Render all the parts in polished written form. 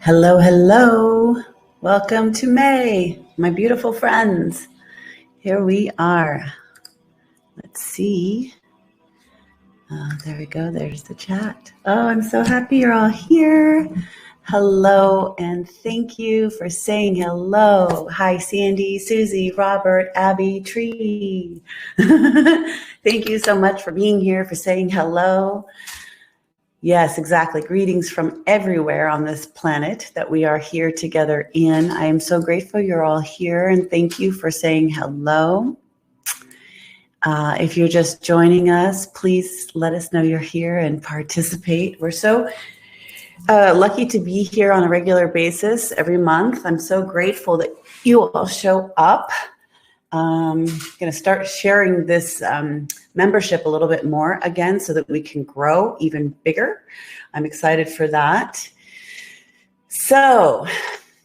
Hello, hello. Welcome to May, my beautiful friends. Here we are. Let's see. There we go. There's the chat. Oh, I'm so happy you're all here. Hello, and thank you for saying hello. Hi, Sandy, Susie, Robert, Abby, Tree. Thank you so much for being here, for saying hello. Yes, exactly. Greetings from everywhere on this planet that we are here together in. I am so grateful you're all here, and thank you for saying hello. If you're just joining us, please let us know you're here and participate. We're so lucky to be here on a regular basis every month. I'm so grateful that you all show up. I'm going to start sharing this membership a little bit more again so that we can grow even bigger. I'm excited for that. So,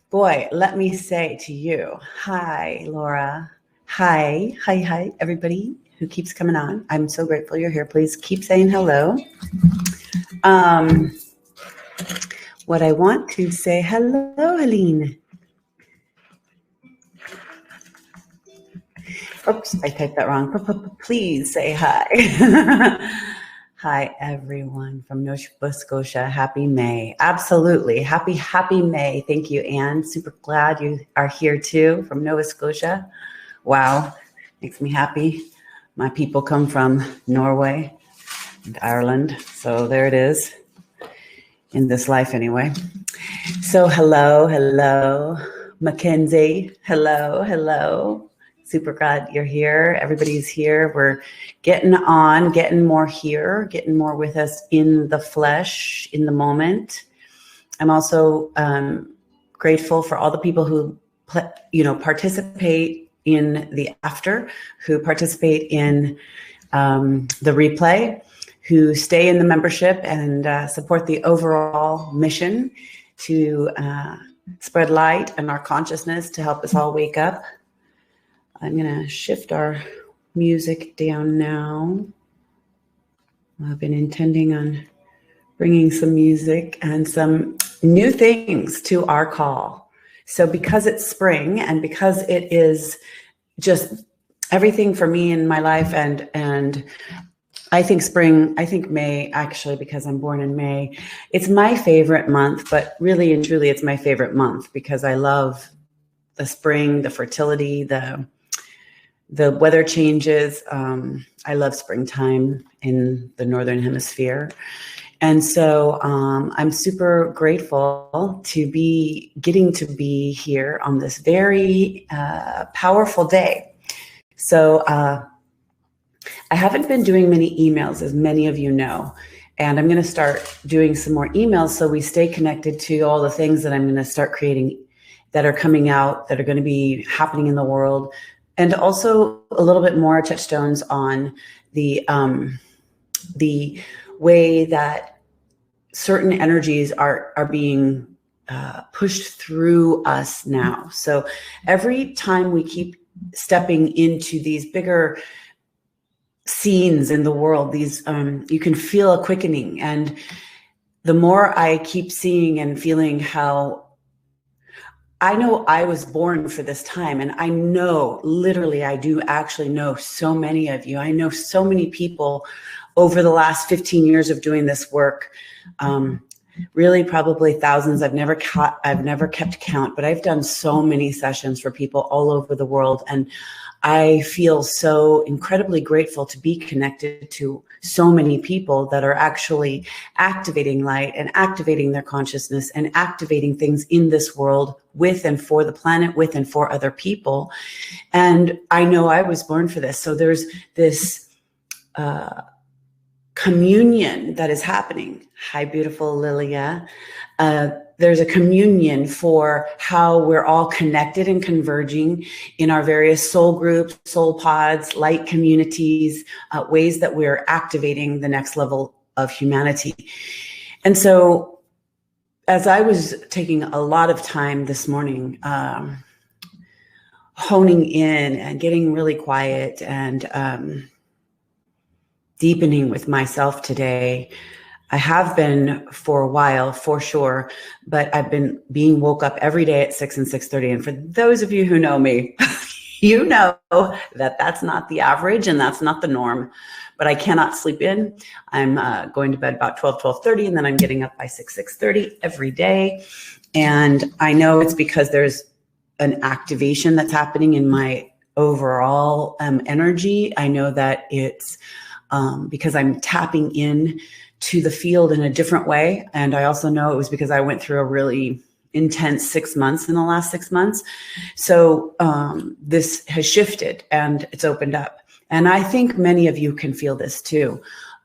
boy, let me say to you, hi, Laura. Hi, everybody who keeps coming on. I'm so grateful you're here. Please keep saying hello. What I want to say, hello, Helene. Oops, I typed that wrong. Please say hi. Hi, everyone from Nova Scotia. Happy May. Absolutely. Happy May. Thank you, Anne. Super glad you are here too from Nova Scotia. Wow, makes me happy. My people come from Norway and Ireland. So there it is in this life anyway. So hello, Mackenzie. Hello. Super glad you're here. Everybody's here. We're getting on, getting more here, getting more with us in the flesh, in the moment. I'm also grateful for all the people who, participate in the after, who participate in the replay, who stay in the membership and support the overall mission to spread light and our consciousness to help us all wake up. I'm going to shift our music down now. I've been intending on bringing some music and some new things to our call. So because it's spring and because it is just everything for me in my life and I think May, actually, because I'm born in May, it's my favorite month, but really and truly it's my favorite month because I love the spring, the fertility, the weather changes. I love springtime in the Northern Hemisphere. And so I'm super grateful to be getting to be here on this very powerful day. So I haven't been doing many emails, as many of you know, and I'm going to start doing some more emails so we stay connected to all the things that I'm going to start creating that are coming out, that are going to be happening in the world. And also a little bit more touchstones on the way that certain energies are being pushed through us now. So every time we keep stepping into these bigger scenes in the world, these you can feel a quickening. And the more I keep seeing and feeling how I know I was born for this time, and I know, literally, I do actually know so many of you. I know so many people over the last 15 years of doing this work, really probably thousands. I've never kept count, but I've done so many sessions for people all over the world. And I feel so incredibly grateful to be connected to so many people that are actually activating light and activating their consciousness and activating things in this world with and for the planet, with and for other people. And I know I was born for this. So there's this communion that is happening. Hi, beautiful Lilia. There's a communion for how we're all connected and converging in our various soul groups, soul pods, light communities, ways that we're activating the next level of humanity. And so as I was taking a lot of time this morning, honing in and getting really quiet and deepening with myself today, I have been for a while, for sure, but I've been being woke up every day at 6 and 6:30. And for those of you who know me, you know that that's not the average and that's not the norm, but I cannot sleep in. I'm going to bed about 12:30, and then I'm getting up by 6:30 every day. And I know it's because there's an activation that's happening in my overall energy. I know that it's because I'm tapping in to the field in a different way. And I also know it was because I went through a really intense 6 months in the last 6 months. So this has shifted and it's opened up. And I think many of you can feel this too,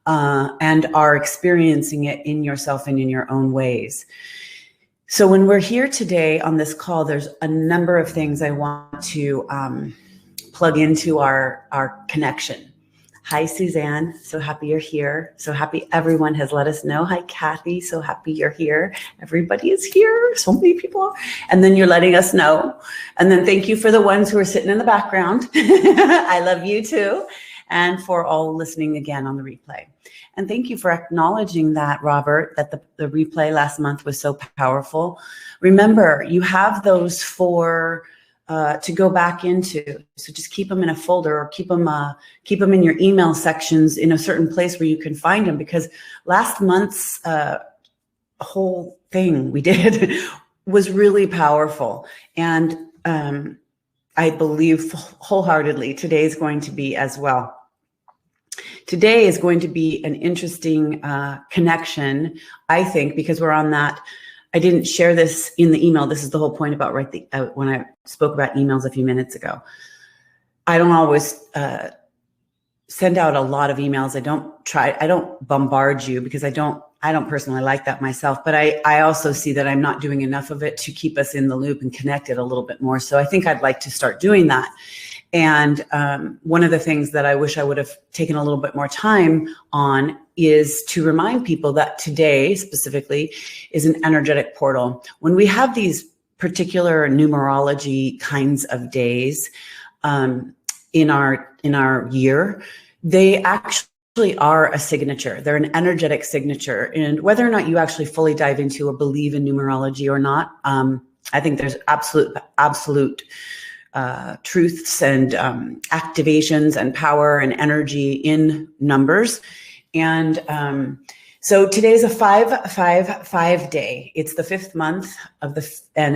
and are experiencing it in yourself and in your own ways. So when we're here today on this call, there's a number of things I want to plug into our connection. Hi, Suzanne. So happy you're here. So happy everyone has let us know. Hi, Kathy. So happy you're here. Everybody is here. So many people. And then you're letting us know. And then thank you for the ones who are sitting in the background. I love you too. And for all listening again on the replay. And thank you for acknowledging that, Robert, that the replay last month was so powerful. Remember, you have those four to go back into. So just keep them in a folder, or keep them in your email sections in a certain place where you can find them, because last month's whole thing we did was really powerful. And I believe wholeheartedly today is going to be as well. Today is going to be an interesting connection, I think, because we're on that. I didn't share this in the email. This is the whole point about when I spoke about emails a few minutes ago. I don't always send out a lot of emails. I don't bombard you, because I don't personally like that myself, but I also see that I'm not doing enough of it to keep us in the loop and connected a little bit more. So I think I'd like to start doing that. And one of the things that I wish I would have taken a little bit more time on is to remind people that today specifically is an energetic portal. When we have these particular numerology kinds of days in our year, they actually are a signature. They're an energetic signature. And whether or not you actually fully dive into or believe in numerology or not, I think there's absolute truths and activations and power and energy in numbers. And so today's a 5-5-5 day. It's the 5th month and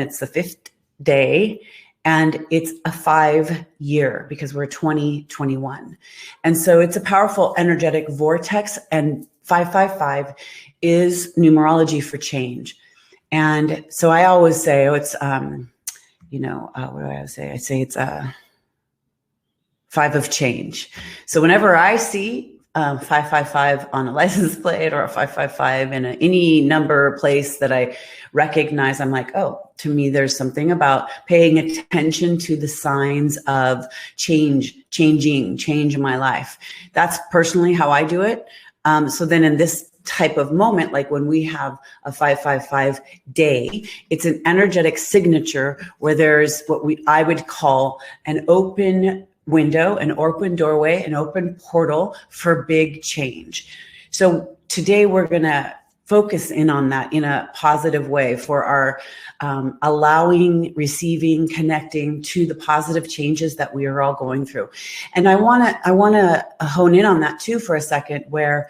it's the 5th day, and it's a 5 year because we're 2021. And so it's a powerful energetic vortex, and 5-5-5 is numerology for change. And so I always say, it's what do I say? I say it's a 5 of change. So whenever I see 555 on a license plate, or a 555 in any number place that I recognize, I'm like, oh, to me, there's something about paying attention to the signs of change in my life. That's personally how I do it. So then in this type of moment, like when we have a 5-5-5 day, it's an energetic signature where there's what I would call an open window, an open doorway, an open portal for big change. So today we're going to focus in on that in a positive way for our allowing, receiving, connecting to the positive changes that we are all going through. And I want to hone in on that too for a second, where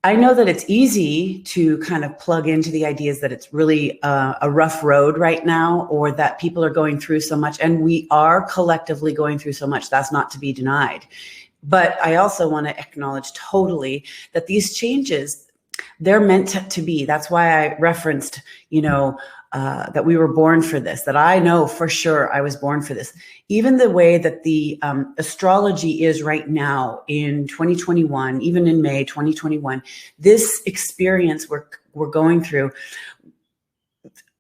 I know that it's easy to kind of plug into the ideas that it's really a rough road right now, or that people are going through so much, and we are collectively going through so much. That's not to be denied. But I also want to acknowledge totally that these changes, they're meant to be. That's why I referenced, that we were born for this, that I know for sure I was born for this. Even the way that the astrology is right now in 2021, even in May 2021, this experience we're going through,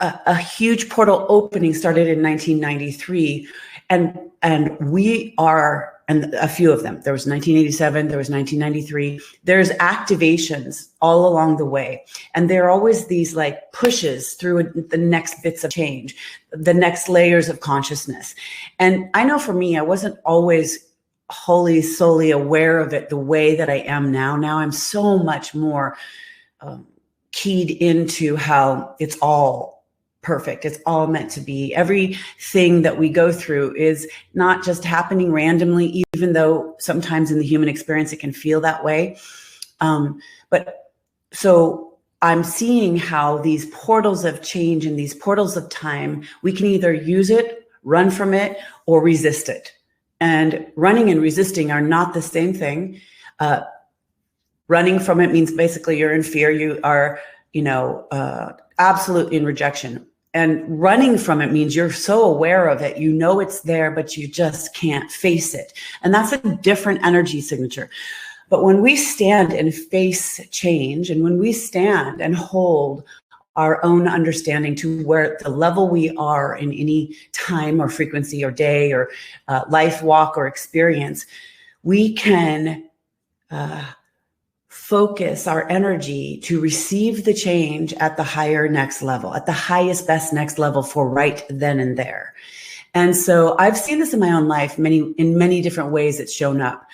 a huge portal opening started in 1993. And we are, and a few of them, there was 1987, there was 1993, there's activations all along the way. And there are always these like pushes through the next bits of change, the next layers of consciousness. And I know for me, I wasn't always wholly, solely aware of it the way that I am now. Now I'm so much more keyed into how it's all perfect. It's all meant to be. Everything that we go through is not just happening randomly, even though sometimes in the human experience it can feel that way. But so I'm seeing how these portals of change and these portals of time, we can either use it, run from it, or resist it. And running and resisting are not the same thing. Running from it means basically you're in fear. You are, absolutely in rejection. And running from it means you're so aware of it, you know it's there, but you just can't face it. And that's a different energy signature. But when we stand and face change, and when we stand and hold our own understanding to where the level we are in any time or frequency or day or life walk or experience, we can focus our energy to receive the change at the higher next level, at the highest, best next level for right then and there. And so I've seen this in my own life, in many different ways it's shown up.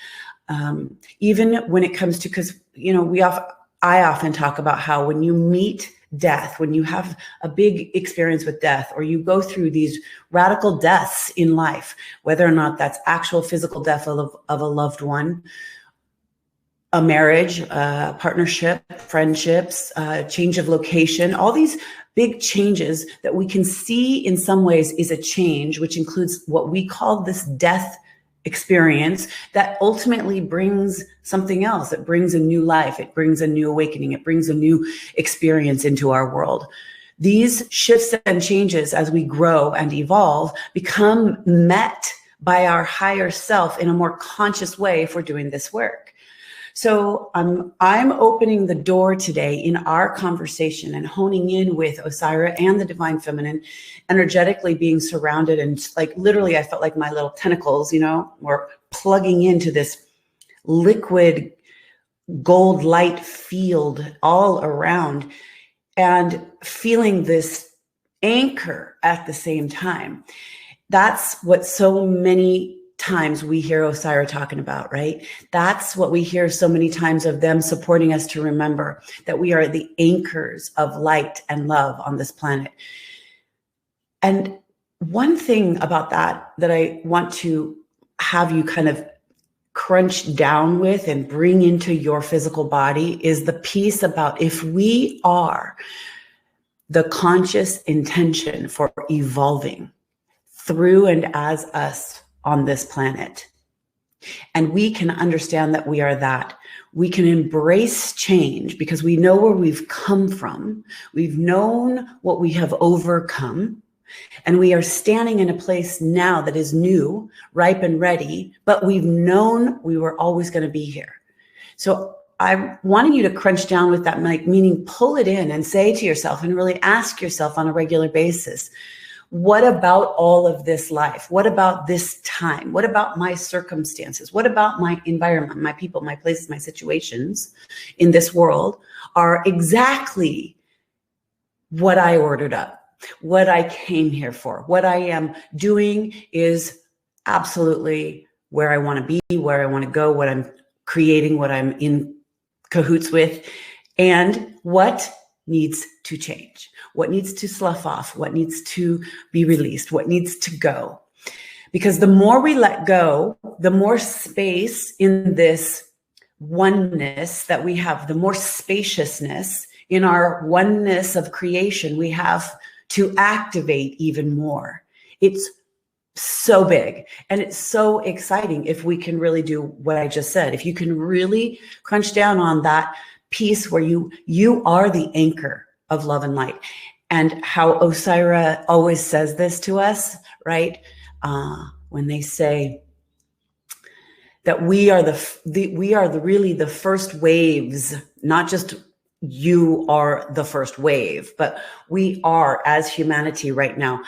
Even when it comes to, because, I often talk about how when you meet death, when you have a big experience with death, or you go through these radical deaths in life, whether or not that's actual physical death of a loved one, a marriage, partnership, friendships, change of location, all these big changes that we can see in some ways is a change, which includes what we call this death experience that ultimately brings something else. It brings a new life. It brings a new awakening. It brings a new experience into our world. These shifts and changes as we grow and evolve become met by our higher self in a more conscious way if we're doing this work. So I'm opening the door today in our conversation and honing in with Osairah and the Divine Feminine, energetically being surrounded, and like literally I felt like my little tentacles, were plugging into this liquid gold light field all around, and feeling this anchor at the same time. That's what so many times we hear Osairah talking about, right? That's what we hear so many times of them supporting us to remember that we are the anchors of light and love on this planet. And one thing about that I want to have you kind of crunch down with and bring into your physical body is the piece about if we are the conscious intention for evolving through and as us on this planet, and we can understand that we are that, we can embrace change because we know where we've come from, we've known what we have overcome, and we are standing in a place now that is new, ripe and ready, but we've known we were always going to be here. So I'm wanting you to crunch down with that, meaning pull it in and say to yourself and really ask yourself on a regular basis, what about all of this life? What about this time? What about my circumstances? What about my environment, my people, my places, my situations in this world are exactly what I ordered up, what I came here for? What I am doing is absolutely where I want to be, where I want to go, what I'm creating, what I'm in cahoots with, and what needs to change, what needs to slough off, what needs to be released, what needs to go. Because the more we let go, the more space in this oneness that we have, the more spaciousness in our oneness of creation we have to activate even more. It's so big and it's so exciting if we can really do what I just said. If you can really crunch down on that piece where you are the anchor of love and light. And how Osairah always says this to us, right? When they say that we are really the first waves, not just you are the first wave, but we are, as humanity right now,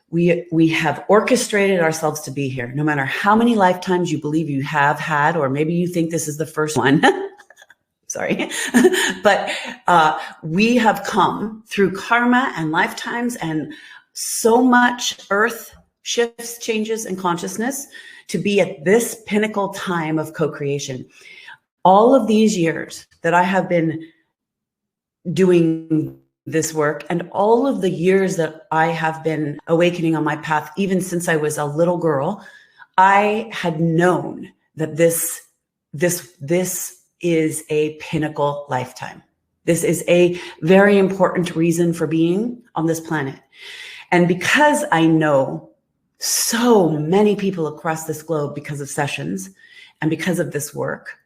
we have orchestrated ourselves to be here. No matter how many lifetimes you believe you have had, or maybe you think this is the first one. Sorry, but we have come through karma and lifetimes and so much earth shifts, changes, and consciousness to be at this pinnacle time of co-creation. All of these years that I have been doing this work and all of the years that I have been awakening on my path, even since I was a little girl, I had known that this is a pinnacle lifetime. This is a very important reason for being on this planet. And because I know so many people across this globe because of sessions and because of this work,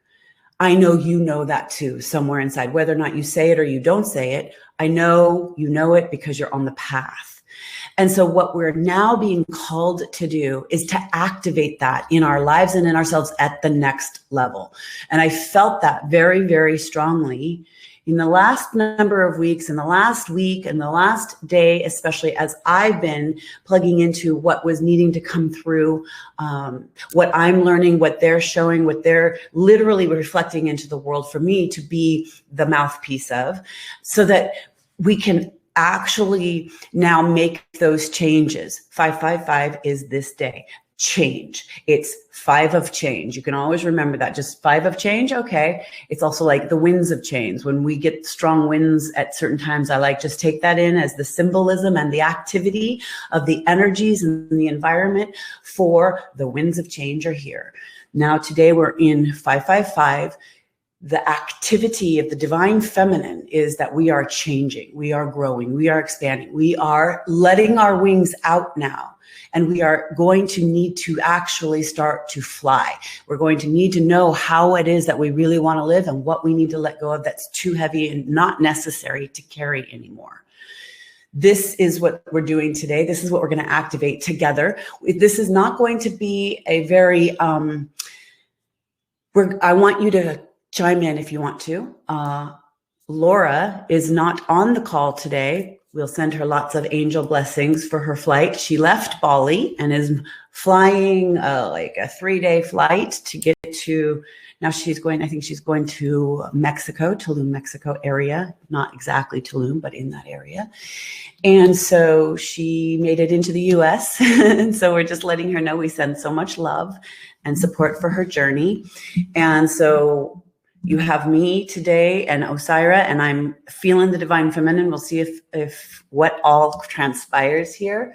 I know you know that too, somewhere inside, whether or not you say it or you don't say it. I know you know it because you're on the path. And so what we're now being called to do is to activate that in our lives and in ourselves at the next level. And I felt that very, very strongly in the last number of weeks, in the last week, and the last day, especially as I've been plugging into what was needing to come through, what I'm learning, what they're showing, what they're literally reflecting into the world for me to be the mouthpiece of, so that we can actually now make those changes. 555 is this day. Change. It's 5 of change. You can always remember that. Just 5 of change. Okay. It's also like the winds of change. When we get strong winds at certain times, I like just take that in as the symbolism and the activity of the energies and the environment for the winds of change are here. Now, today we're in 555. The activity of the divine feminine is that we are changing, we are growing, we are expanding, we are letting our wings out now. And we are going to need to actually start to fly. We're going to need to know how it is that we really want to live and what we need to let go of that's too heavy and not necessary to carry anymore. This is what we're doing today. This is what we're going to activate together. This is not going to be a very, I want you to chime in if you want to. Laura is not on the call today. We'll send her lots of angel blessings for her flight. She left Bali and is flying like a 3-day flight to get to, now she's going, I think she's going to Mexico, Tulum, Mexico area. Not exactly Tulum, but in that area. And so she made it into the US. And so we're just letting her know we send so much love and support for her journey. And so you have me today and Osairah, and I'm feeling the divine feminine. We'll see if what all transpires here,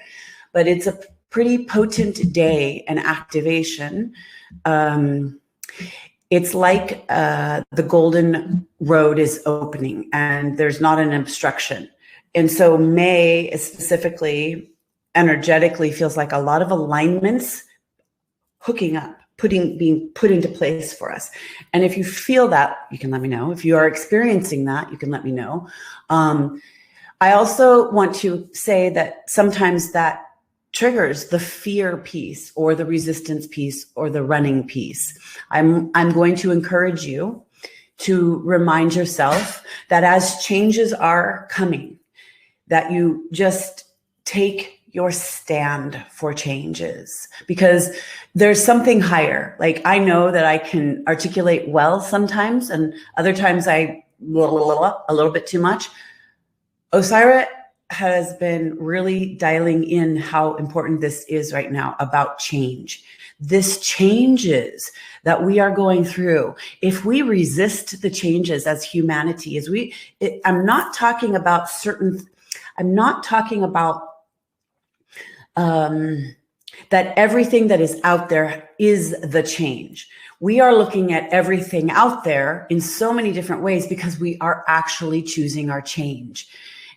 but it's a pretty potent day and activation. It's like the golden road is opening and there's not an obstruction. And so May specifically energetically feels like a lot of alignments hooking up, being put into place for us. And if you feel that, you can let me know. If you are experiencing that, you can let me know. I also want to say that sometimes that triggers the fear piece or the resistance piece or the running piece. I'm going to encourage you to remind yourself that as changes are coming, that you just take your stand for changes, because there's something higher. Like, I know that I can articulate well sometimes, and other times I a little bit too much. Osairah has been really dialing in how important this is right now about change. This changes that we are going through. If we resist the changes as humanity, I'm not talking about that everything that is out there is the change. We are looking at everything out there in so many different ways because we are actually choosing our change.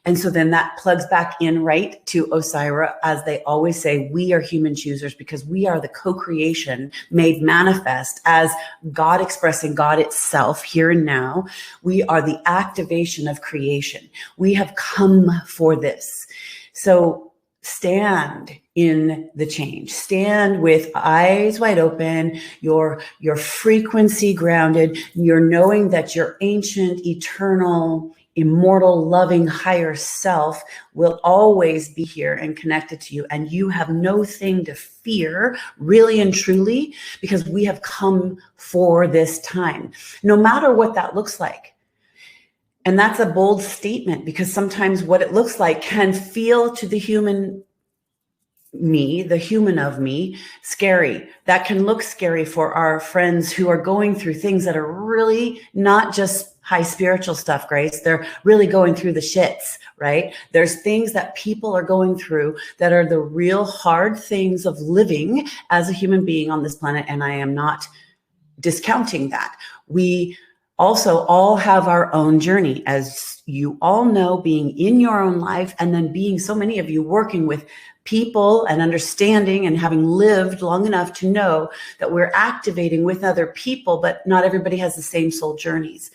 And so then that plugs back in right to Osairah, as they always say, we are human choosers because we are the co-creation made manifest as God expressing God itself here and now. We are the activation of creation. We have come for this. So stand in the change. Stand with eyes wide open, your frequency grounded. You're knowing that your ancient, eternal, immortal, loving, higher self will always be here and connected to you. And you have no thing to fear, really and truly, because we have come for this time, no matter what that looks like. And that's a bold statement, because sometimes what it looks like can feel to the human me, the human of me, scary. That can look scary for our friends who are going through things that are really not just high spiritual stuff, Grace. They're really going through the shits, right? There's things that people are going through that are the real hard things of living as a human being on this planet. And I am not discounting that. We also all have our own journey, as you all know, being in your own life, and then being so many of you working with people and understanding and having lived long enough to know that we're activating with other people, but not everybody has the same soul journeys.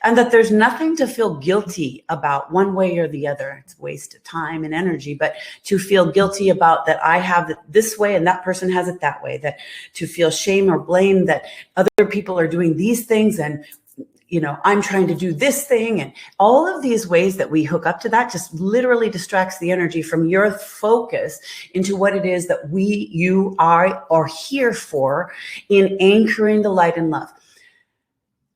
And that there's nothing to feel guilty about one way or the other. It's a waste of time and energy, but to feel guilty about that I have it this way and that person has it that way, that to feel shame or blame that other people are doing these things and I'm trying to do this thing, and all of these ways that we hook up to that just literally distracts the energy from your focus into what it is that you are here for in anchoring the light and love.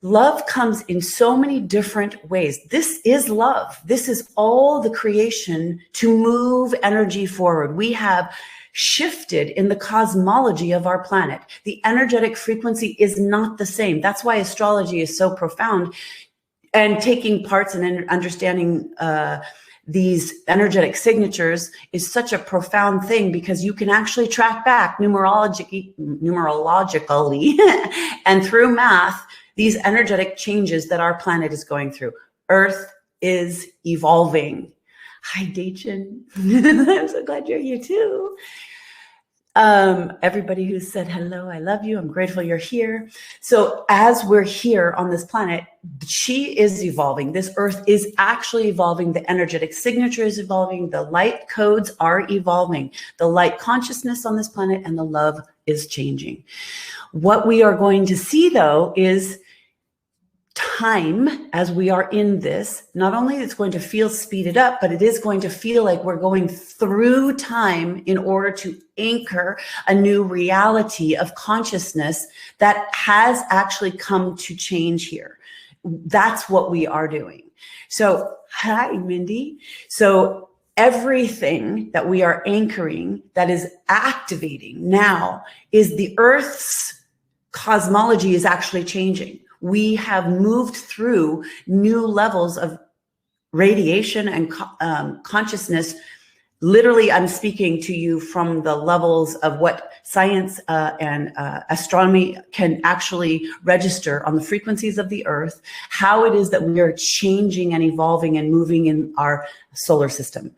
Love comes in so many different ways. This is love. This is all the creation to move energy forward. We have shifted in the cosmology of our planet. The energetic frequency is not the same. That's why astrology is so profound, and taking parts and understanding these energetic signatures is such a profound thing, because you can actually track back numerologically and through math these energetic changes that our planet is going through. Earth is evolving. Hi, Dachin. I'm so glad you're here too. Everybody who said hello, I love you. I'm grateful you're here. So as we're here on this planet, she is evolving. This earth is actually evolving. The energetic signature is evolving. The light codes are evolving. The light consciousness on this planet and the love is changing. What we are going to see, though, is time as we are in this. Not only it's going to feel speeded up, but it is going to feel like we're going through time in order to anchor a new reality of consciousness that has actually come to change here. That's what we are doing. So, hi, Mindy. So everything that we are anchoring, that is activating now, is the Earth's cosmology is actually changing. We have moved through new levels of radiation and consciousness. Literally, I'm speaking to you from the levels of what science and astronomy can actually register on the frequencies of the Earth, how it is that we are changing and evolving and moving in our solar system.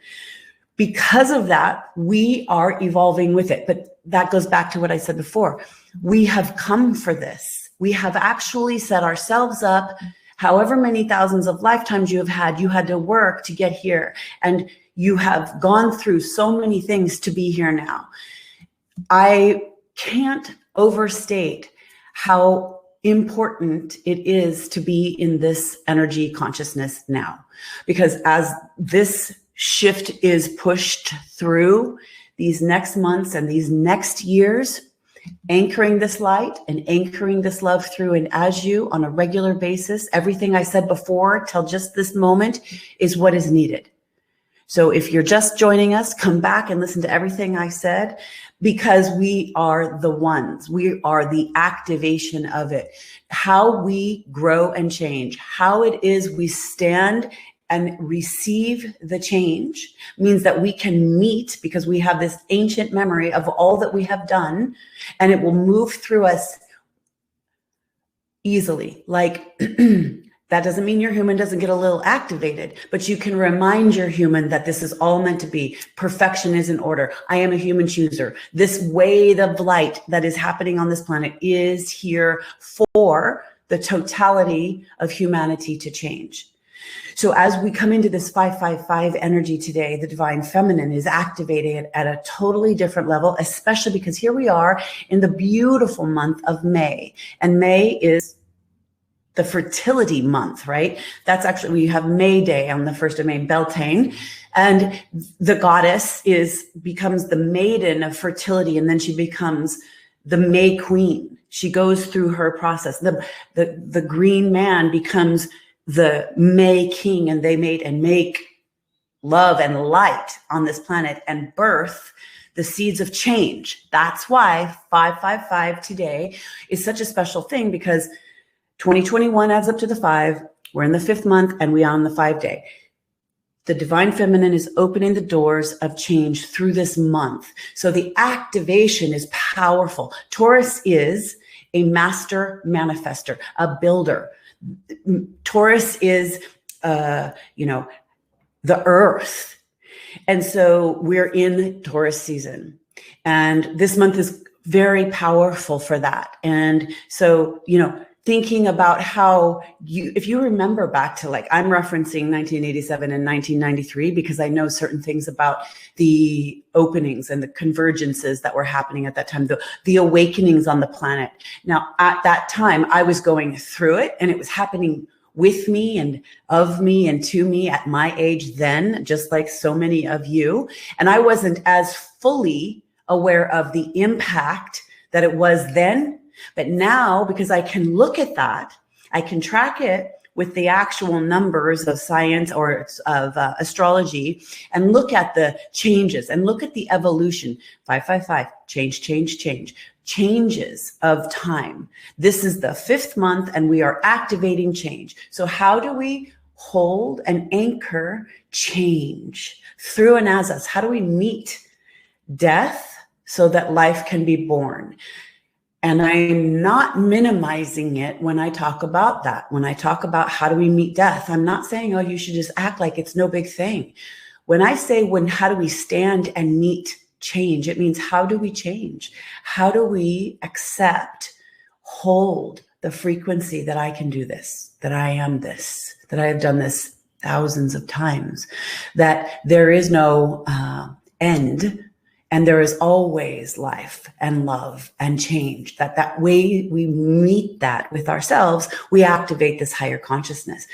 Because of that, we are evolving with it. But that goes back to what I said before. We have come for this. We have actually set ourselves up. However many thousands of lifetimes you had to work to get here. And you have gone through so many things to be here now. I can't overstate how important it is to be in this energy consciousness now. Because as this shift is pushed through these next months and these next years, anchoring this light and anchoring this love through and as you on a regular basis, everything I said before till just this moment is what is needed. So if you're just joining us, come back and listen to everything I said, because we are the ones. We are the activation of it. How we grow and change, how it is we stand and receive the change means that we can meet, because we have this ancient memory of all that we have done, and it will move through us easily. Like that doesn't mean your human doesn't get a little activated, but you can remind your human that this is all meant to be. Perfection is in order. I am a human chooser. This wave of light that is happening on this planet is here for the totality of humanity to change. So as we come into this 555 energy today, the divine feminine is activated at a totally different level, especially because here we are in the beautiful month of May. And May is the fertility month, right? That's actually, we have May Day on the 1st of May, Beltane. And the goddess becomes the maiden of fertility, and then she becomes the May Queen. She goes through her process. The green man becomes the May King, and they make love and light on this planet and birth the seeds of change. That's why 555 today is such a special thing, because 2021 adds up to the 5. We're in the 5th month and we are on the 5-day. The divine feminine is opening the doors of change through this month. So the activation is powerful. Taurus is a master manifester, a builder. Taurus is, the earth. And so we're in Taurus season. And this month is very powerful for that. And so, thinking about how if you remember back to, like, I'm referencing 1987 and 1993 because I know certain things about the openings and the convergences that were happening at that time, the awakenings on the planet. Now, at that time, I was going through it and it was happening with me and of me and to me at my age then, just like so many of you. And I wasn't as fully aware of the impact that it was then. But now, because I can look at that, I can track it with the actual numbers of science or of astrology and look at the changes and look at the evolution. 555, change. Changes of time. This is the 5th month and we are activating change. So how do we hold and anchor change through and as us? How do we meet death so that life can be born? And I'm not minimizing it when I talk about that. When I talk about how do we meet death, I'm not saying, oh, you should just act like it's no big thing. When I say how do we stand and meet change, it means how do we change? How do we hold the frequency that I can do this, that I am this, that I have done this thousands of times, that there is no end. And there is always life and love and change. That way we meet that with ourselves, we activate this higher consciousness.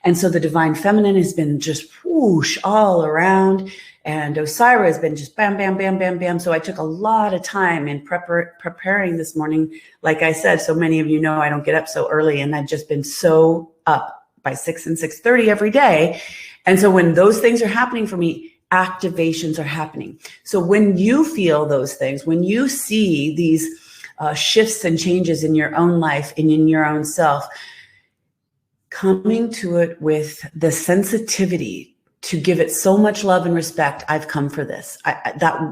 And so the divine feminine has been just whoosh all around. And Osairah has been just bam, bam, bam, bam, bam. So I took a lot of time in preparing this morning. Like I said, so many of you know I don't get up so early. And I've just been so up by 6 and 6:30 every day. And so when those things are happening for me, activations are happening. So when you feel those things, when you see these shifts and changes in your own life and in your own self, coming to it with the sensitivity to give it so much love and respect. I've come for this.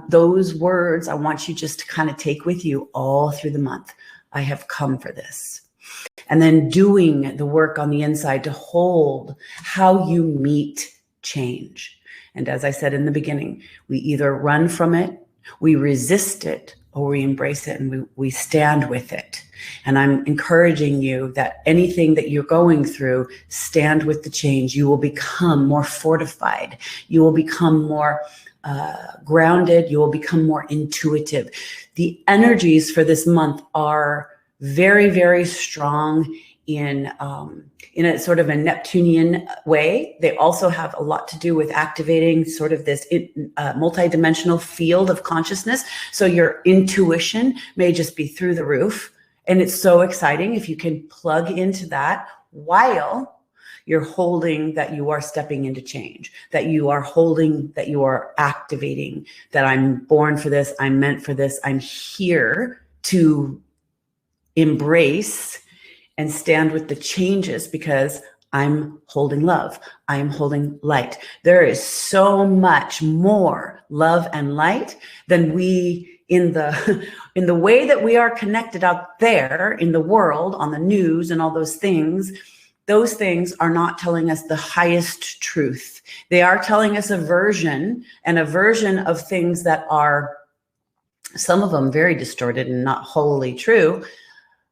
Those words I want you just to kind of take with you all through the month. I have come for this. And then doing the work on the inside to hold how you meet change. And as I said in the beginning, we either run from it, we resist it, or we embrace it and we stand with it. And I'm encouraging you that anything that you're going through, stand with the change. You will become more fortified. You will become more grounded. You will become more intuitive. The energies for this month are very, very strong in a sort of a Neptunian way. They also have a lot to do with activating sort of this multidimensional field of consciousness. So your intuition may just be through the roof. And it's so exciting if you can plug into that while you're holding that you are stepping into change, that you are holding, that you are activating, that I'm born for this, I'm meant for this, I'm here to embrace and stand with the changes because I'm holding love. I'm holding light. There is so much more love and light than we in the way that we are connected out there in the world, on the news and all those things. Those things are not telling us the highest truth. They are telling us a version of things that are, some of them very distorted and not wholly true.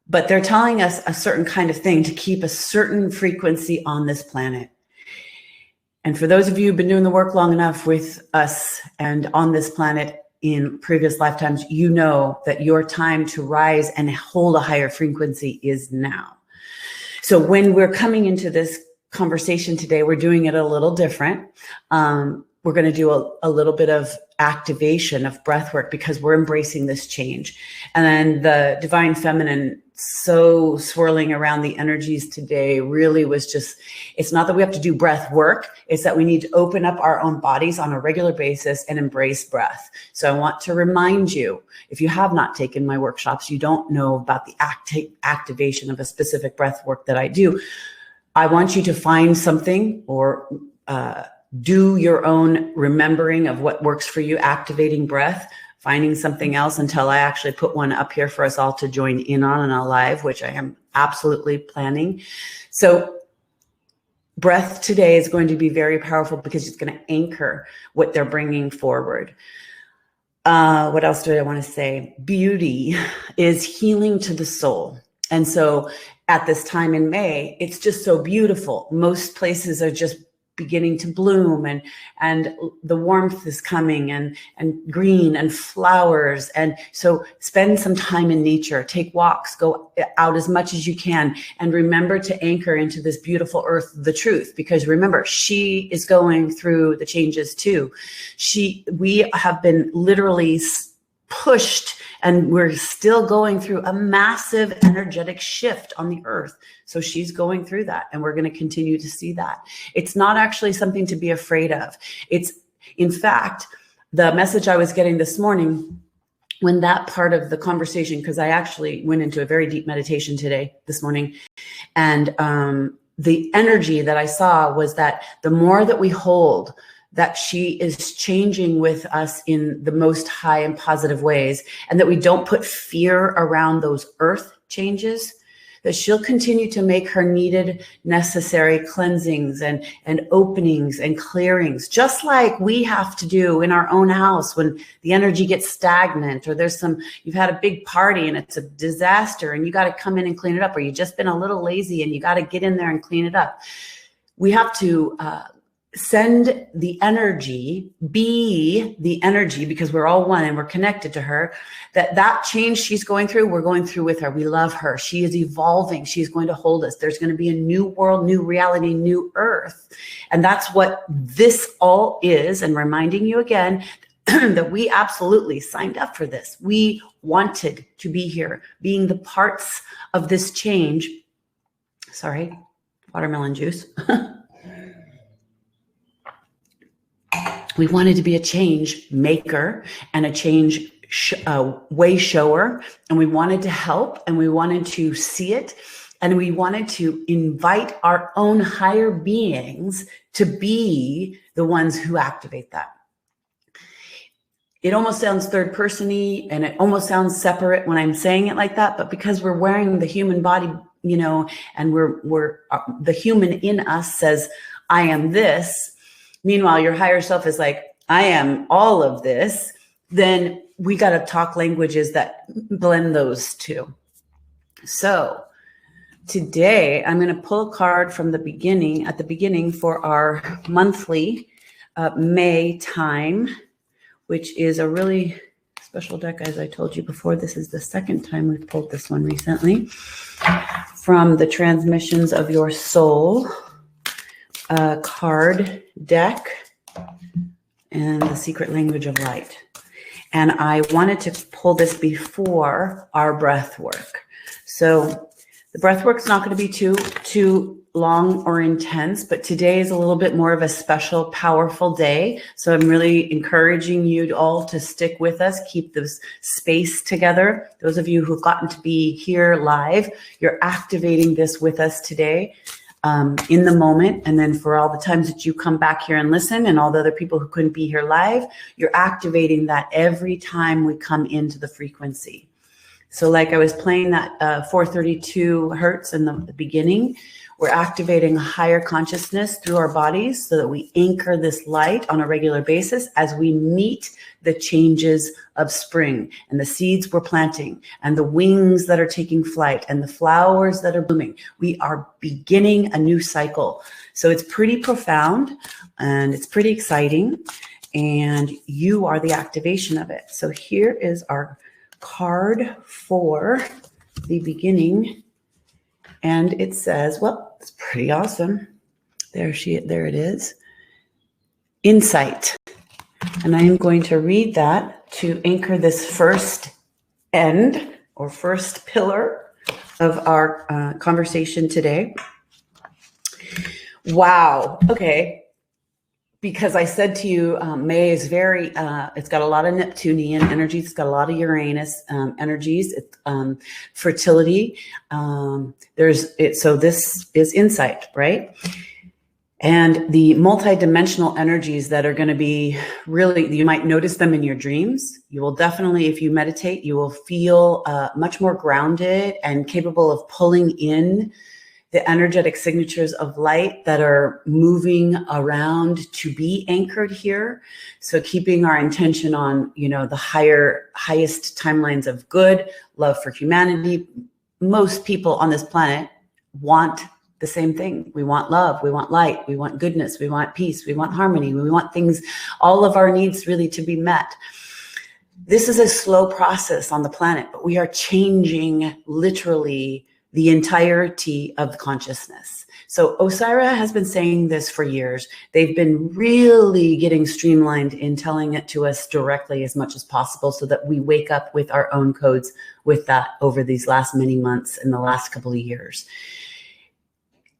But they're telling us a certain kind of thing to keep a certain frequency on this planet. And for those of you who've been doing the work long enough with us and on this planet in previous lifetimes, you know that your time to rise and hold a higher frequency is now. So when we're coming into this conversation today, we're doing it a little different. We're going to do a little bit of activation of breath work because we're embracing this change. And then the divine feminine, so swirling around the energies today, really was just, it's not that we have to do breath work. It's that we need to open up our own bodies on a regular basis and embrace breath. So I want to remind you, if you have not taken my workshops, you don't know about the activation of a specific breath work that I do. I want you to find something or do your own remembering of what works for you, activating breath, finding something else until I actually put one up here for us all to join in on a live, which I am absolutely planning. So breath today is going to be very powerful because it's going to anchor what they're bringing forward. What else do I want to say? Beauty is healing to the soul. And so at this time in May, it's just so beautiful. Most places are just beginning to bloom, and the warmth is coming, and green and flowers. And so spend some time in nature, take walks, go out as much as you can, and remember to anchor into this beautiful earth, the truth, because remember, she is going through the changes too. We have been literally pushed, and we're still going through a massive energetic shift on the earth. So she's going through that, and we're going to continue to see that. It's not actually something to be afraid of. It's, in fact, the message I was getting this morning when that part of the conversation, because I actually went into a very deep meditation this morning, and the energy that I saw was that the more that we hold that she is changing with us in the most high and positive ways, and that we don't put fear around those earth changes, that she'll continue to make her needed, necessary cleansings and openings and clearings, just like we have to do in our own house when the energy gets stagnant, or you've had a big party and it's a disaster and you got to come in and clean it up, or you've just been a little lazy and you got to get in there and clean it up. We have to send the energy, be the energy, because we're all one and we're connected to her, that change she's going through, we're going through with her. We love her. She is evolving. She's going to hold us. There's going to be a new world, new reality, new earth. And that's what this all is. And reminding you again that we absolutely signed up for this. We wanted to be here, being the parts of this change. Sorry, watermelon juice. We wanted to be a change maker and a change way shower, and we wanted to help, and we wanted to see it, and we wanted to invite our own higher beings to be the ones who activate that. It almost sounds third person-y, and it almost sounds separate when I'm saying it like that, but because we're wearing the human body, and we're the human in us says, I am this. Meanwhile, your higher self is like, I am all of this. Then we got to talk languages that blend those two. So today I'm going to pull a card from at the beginning for our monthly May time, which is a really special deck. As I told you before, this is the second time we've pulled this one recently, from the Transmissions of Your Soul card deck and the Secret Language of Light. And I wanted to pull this before our breath work. So the breath work's not going to be too long or intense, but today is a little bit more of a special, powerful day. So I'm really encouraging you all to stick with us, keep this space together. Those of you who've gotten to be here live, you're activating this with us today. In the moment. And then for all the times that you come back here and listen, and all the other people who couldn't be here live, you're activating that every time we come into the frequency. So like I was playing that 432 hertz in the beginning, we're activating a higher consciousness through our bodies so that we anchor this light on a regular basis as we meet the changes of spring and the seeds we're planting and the wings that are taking flight and the flowers that are blooming. We are beginning a new cycle. So it's pretty profound and it's pretty exciting, and you are the activation of it. So here is our card for the beginning. And it says, well, it's pretty awesome. There it is. Insight. And I am going to read that to anchor this first end or first pillar of our conversation today. Wow. Okay. because I said to you, May is very, it's got a lot of Neptunian energies. It's got a lot of Uranus energies, fertility. So this is insight, right? And the multidimensional energies that are going to be really, you might notice them in your dreams. You will definitely, if you meditate, you will feel much more grounded and capable of pulling in the energetic signatures of light that are moving around to be anchored here. So keeping our intention on, the highest timelines of good, love for humanity. Most people on this planet want the same thing. We want love, we want light, we want goodness, we want peace, we want harmony, we want things, all of our needs really to be met. This is a slow process on the planet, but we are changing literally the entirety of consciousness. So Osairah has been saying this for years. They've been really getting streamlined in telling it to us directly as much as possible so that we wake up with our own codes with that over these last many months and the last couple of years.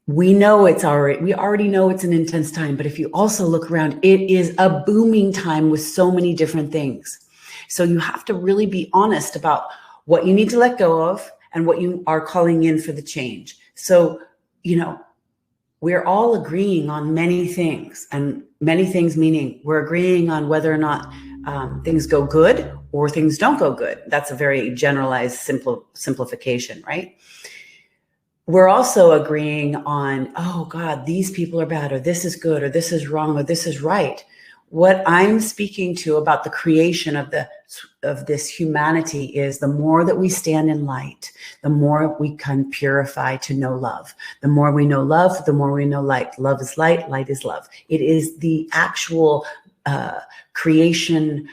We already know it's an intense time, but if you also look around, it is a booming time with so many different things. So you have to really be honest about what you need to let go of and what you are calling in for the change. So, we're all agreeing on many things, and many things meaning we're agreeing on whether or not things go good or things don't go good. That's a very generalized simplification, right? We're also agreeing on, oh God, these people are bad, or this is good, or this is wrong, or this is right. What I'm speaking to about the creation of this humanity is the more that we stand in light, the more we can purify to know love. The more we know love, the more we know light. Love is light, light is love. It is the actual creation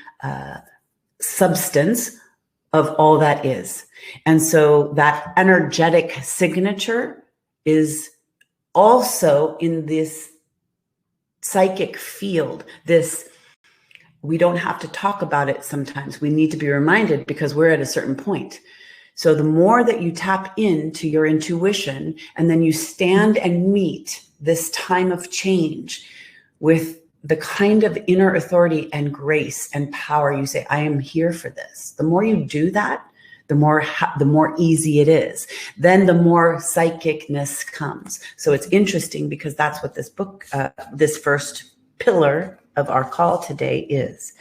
substance of all that is. And so that energetic signature is also in this psychic field. We don't have to talk about it sometimes. We need to be reminded because we're at a certain point. So the more that you tap into your intuition and then you stand and meet this time of change with the kind of inner authority and grace and power, you say, I am here for this. The more you do that, the more easy it is. Then the more psychicness comes. So it's interesting because that's what this book, this first pillar of our call today is.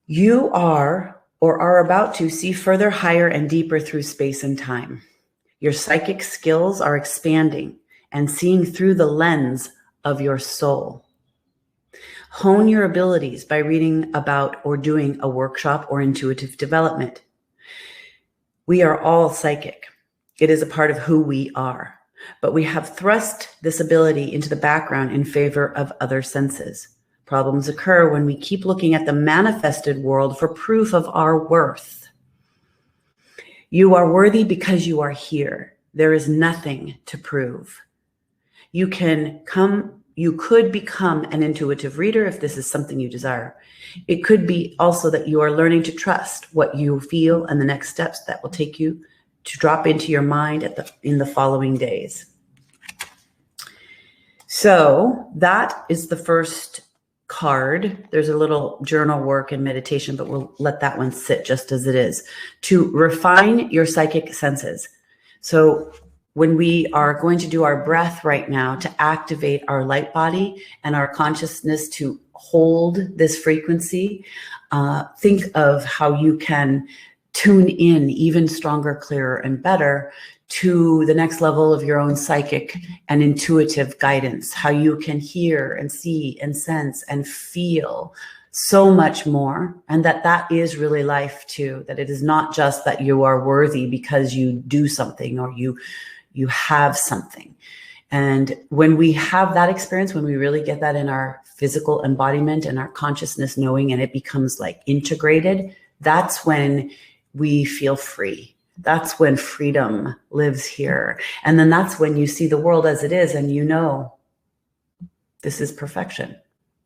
You are or are about to see further, higher, and deeper through space and time. Your psychic skills are expanding and seeing through the lens of your soul. Hone your abilities by reading about or doing a workshop or intuitive development. We are all psychic. It is a part of who we are, but we have thrust this ability into the background in favor of other senses. Problems occur when we keep looking at the manifested world for proof of our worth. You are worthy because you are here. There is nothing to prove. You could become an intuitive reader if this is something you desire. It could be also that you are learning to trust what you feel and the next steps that will take you to drop into your mind in the following days. So that is the first card. There's a little journal work and meditation, but we'll let that one sit just as it is. To refine your psychic senses. So when we are going to do our breath right now to activate our light body and our consciousness to hold this frequency, think of how you can tune in even stronger, clearer, and better to the next level of your own psychic and intuitive guidance, how you can hear and see and sense and feel so much more, and that is really life too, that it is not just that you are worthy because you do something or you have something. And when we have that experience, when we really get that in our physical embodiment and our consciousness knowing, and it becomes like integrated, that's when we feel free. That's when freedom lives here. And then that's when you see the world as it is and you know this is perfection.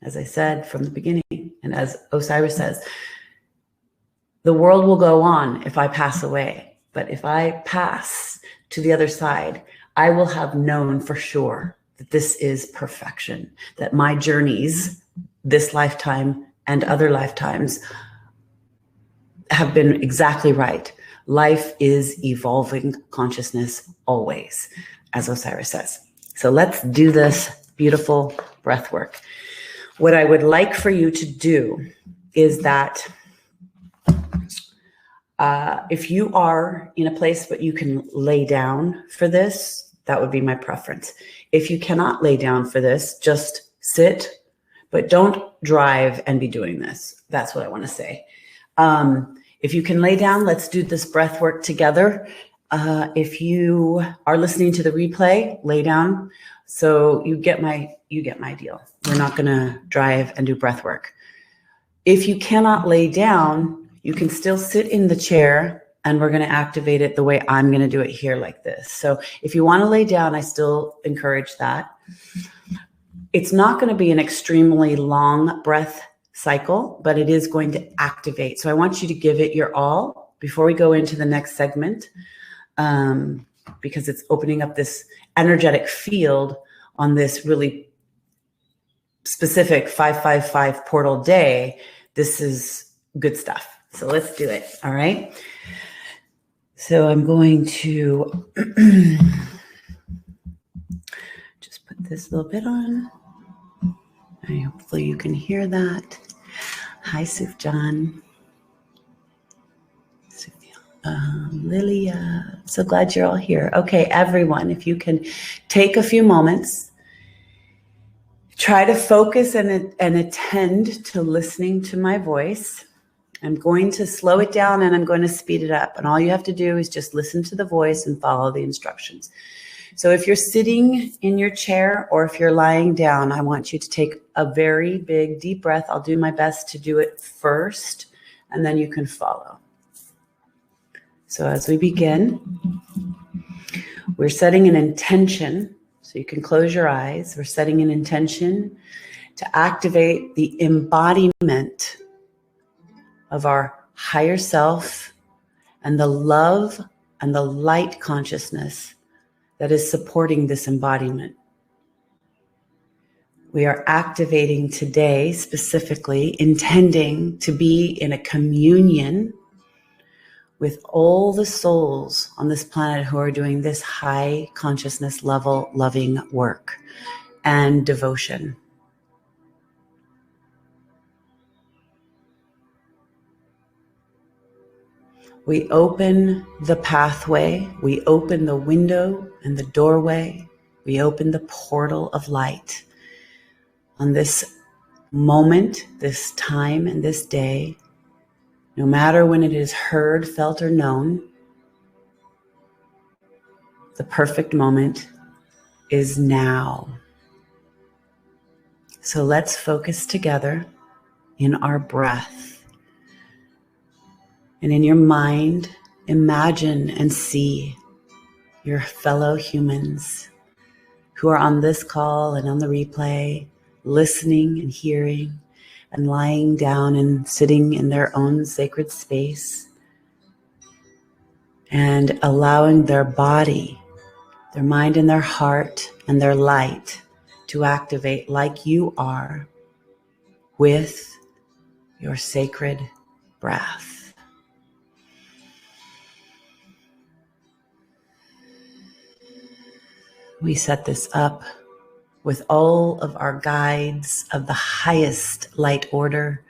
As I said from the beginning, and as Osairah says, the world will go on if I pass away. But if I pass to the other side, I will have known for sure that this is perfection, that my journeys, this lifetime and other lifetimes, have been exactly right. Life is evolving consciousness always, as Osairah says. So let's do this beautiful breath work. What I would like for you to do is that if you are in a place that you can lay down for this, that would be my preference. If you cannot lay down for this, just sit, but don't drive and be doing this. That's what I want to say. If you can lay down, let's do this breath work together. If you are listening to the replay, lay down. So you get my deal. We're not going to drive and do breath work. If you cannot lay down, you can still sit in the chair, and we're going to activate it the way I'm going to do it here, like this. So if you want to lay down, I still encourage that. It's not going to be an extremely long breath cycle, but it is going to activate. So I want you to give it your all before we go into the next segment, because it's opening up this energetic field on this really specific 555 portal day. This is good stuff. So let's do it. All right. So I'm going to just put this little bit on. And hopefully you can hear that. Hi, Sufjan. Lilia. So glad you're all here. Okay, everyone, if you can take a few moments, try to focus and attend to listening to my voice. I'm going to slow it down and I'm going to speed it up. And all you have to do is just listen to the voice and follow the instructions. So if you're sitting in your chair or if you're lying down, I want you to take a very big deep breath. I'll do my best to do it first, and then you can follow. So as we begin, we're setting an intention. So you can close your eyes. We're setting an intention to activate the embodiment of our higher self and the love and the light consciousness that is supporting this embodiment. We are activating today, specifically intending to be in a communion with all the souls on this planet who are doing this high consciousness level loving work and devotion. We open the pathway, we open the window and the doorway, we open the portal of light on this moment, this time, and this day. No matter when it is heard, felt, or known, the perfect moment is now. So let's focus together in our breath. And in your mind, imagine and see your fellow humans who are on this call and on the replay, listening and hearing and lying down and sitting in their own sacred space and allowing their body, their mind and their heart and their light to activate like you are with your sacred breath. We set this up with all of our guides of the highest light order.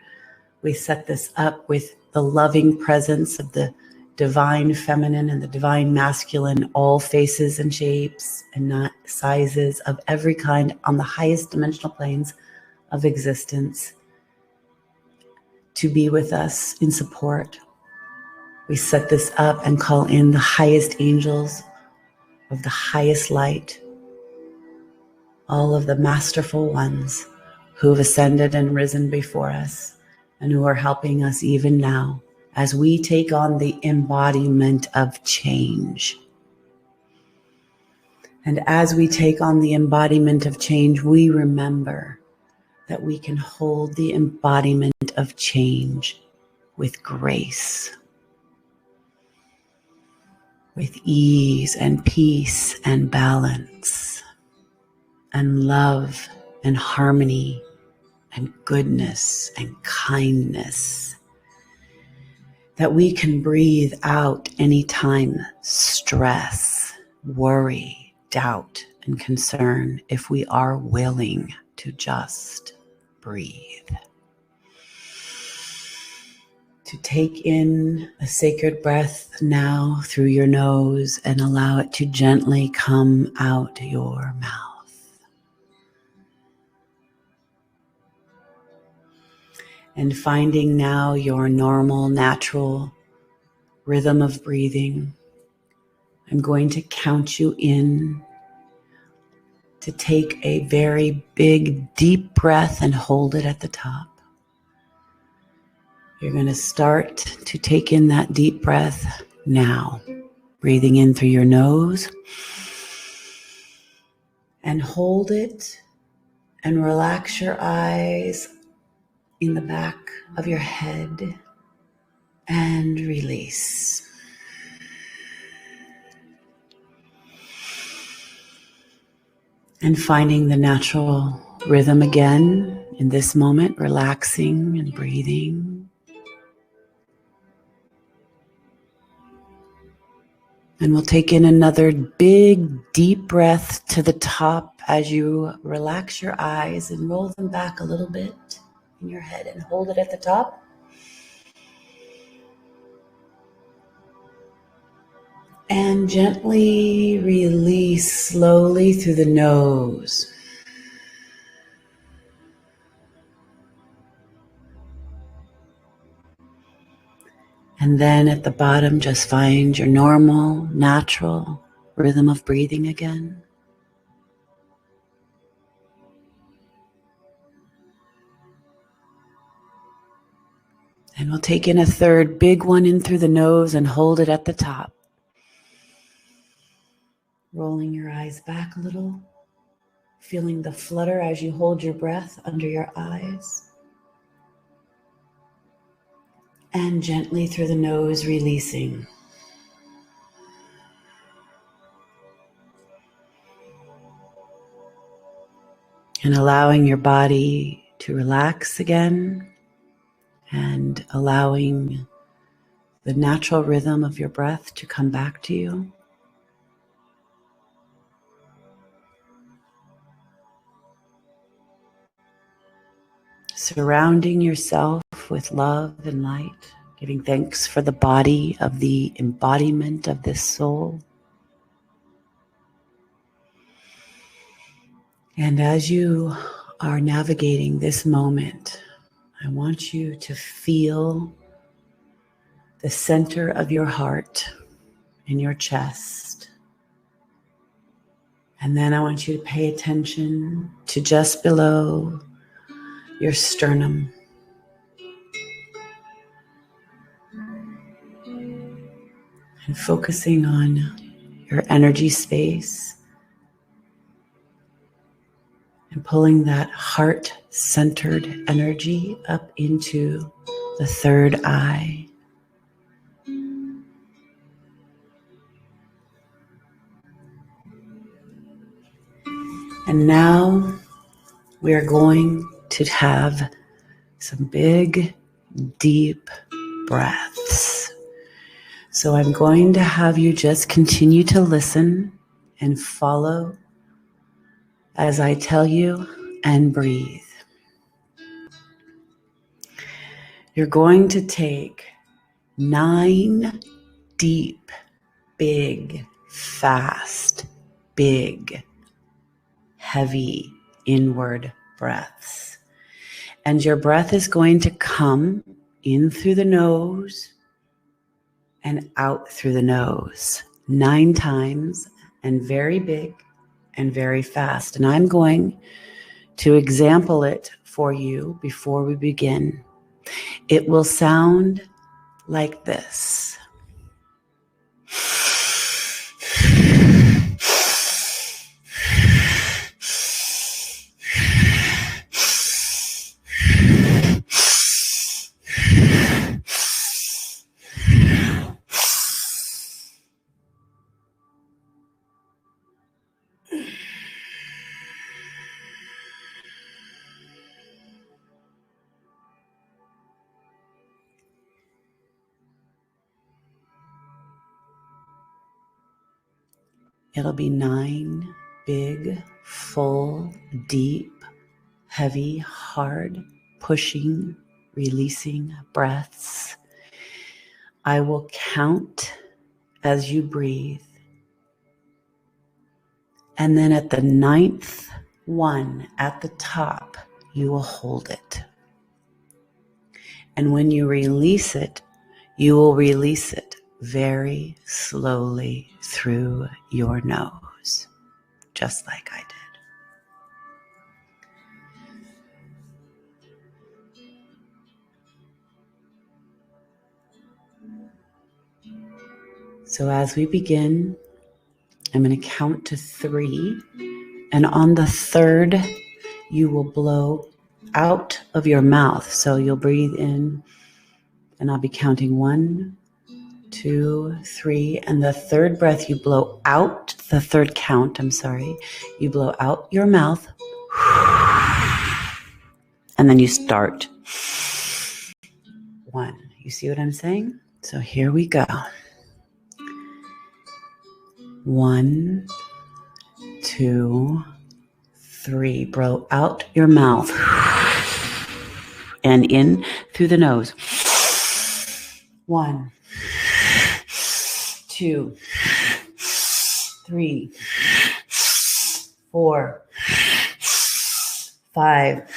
We set this up with the loving presence of the divine feminine and the divine masculine, all faces and shapes and not sizes of every kind on the highest dimensional planes of existence to be with us in support. We set this up and call in the highest angels of the highest light, all of the masterful ones who've ascended and risen before us and who are helping us even now as we take on the embodiment of change. And as we take on the embodiment of change, we remember that we can hold the embodiment of change with grace, with ease and peace and balance. and love and harmony and goodness and kindness, that we can breathe out anytime stress, worry, doubt, and concern if we are willing to just breathe. To take in a sacred breath now through your nose and allow it to gently come out your mouth. And finding now your normal, natural rhythm of breathing, I'm going to count you in to take a very big, deep breath and hold it at the top. You're going to start to take in that deep breath now, breathing in through your nose, and hold it and relax your eyes in the back of your head and release. And finding the natural rhythm again in this moment, relaxing and breathing. And we'll take in another big, deep breath to the top as you relax your eyes and roll them back a little bit in your head and hold it at the top. And gently release slowly through the nose. And then at the bottom, just find your normal, natural rhythm of breathing again. And we'll take in a third big one in through the nose and hold it at the top. Rolling your eyes back a little, feeling the flutter as you hold your breath under your eyes. And gently through the nose, releasing. And allowing your body to relax again and allowing the natural rhythm of your breath to come back to you. Surrounding yourself with love and light, giving thanks for the body of the embodiment of this soul. And as you are navigating this moment, I want you to feel the center of your heart in your chest. And then I want you to pay attention to just below your sternum. And focusing on your energy space and pulling that heart-centered energy up into the third eye. And now we are going to have some big, deep breaths. So I'm going to have you just continue to listen and follow as I tell you and breathe. You're going to take 9 deep, big, fast, big, heavy inward breaths. And your breath is going to come in through the nose and out through the nose 9 times, and very big and very fast. And I'm going to example it for you before we begin. It will sound like this. It'll be 9 big, full, deep, heavy, hard, pushing, releasing breaths. I will count as you breathe. And then at the 9th one at the top, you will hold it. And when you release it, you will release it very slowly through your nose, just like I did. So as we begin, I'm going to count to 3. And on the 3rd, you will blow out of your mouth. So you'll breathe in, and I'll be counting 1, 2, 3. And the 3rd breath, you blow out, the 3rd count, you blow out your mouth. And then you start 1. You see what I'm saying? So here we go. 1, 2, 3. Blow out your mouth and in through the nose. 1, 2, 3, 4, 5,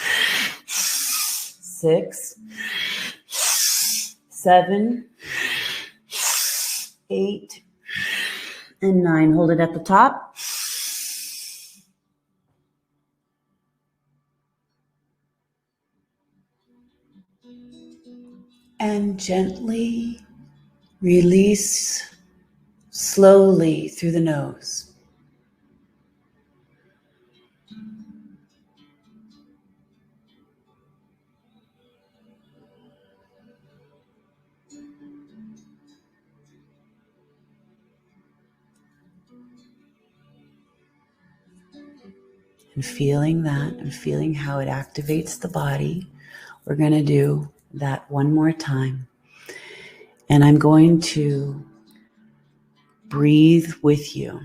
6, 7, 8, and 9. Hold it at the top. And gently release slowly through the nose. And feeling that and feeling how it activates the body, we're going to do that one more time. And I'm going to breathe with you.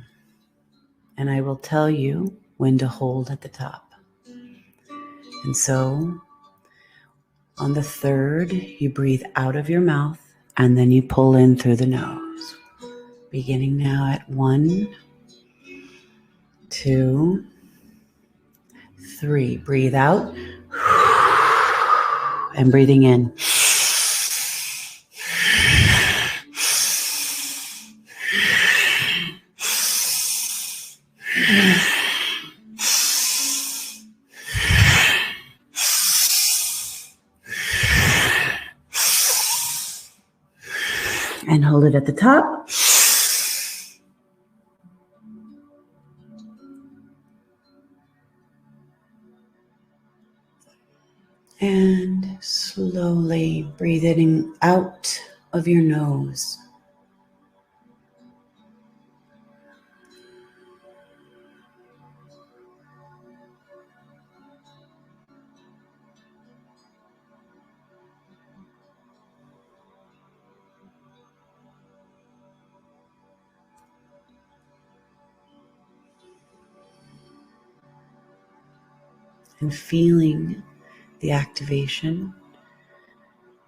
And I will tell you when to hold at the top. And so on the 3rd, you breathe out of your mouth and then you pull in through the nose. Beginning now at 1, 2, 3. Breathe out and breathing in. And hold it at the top. And slowly breathe in out of your nose. And feeling the activation,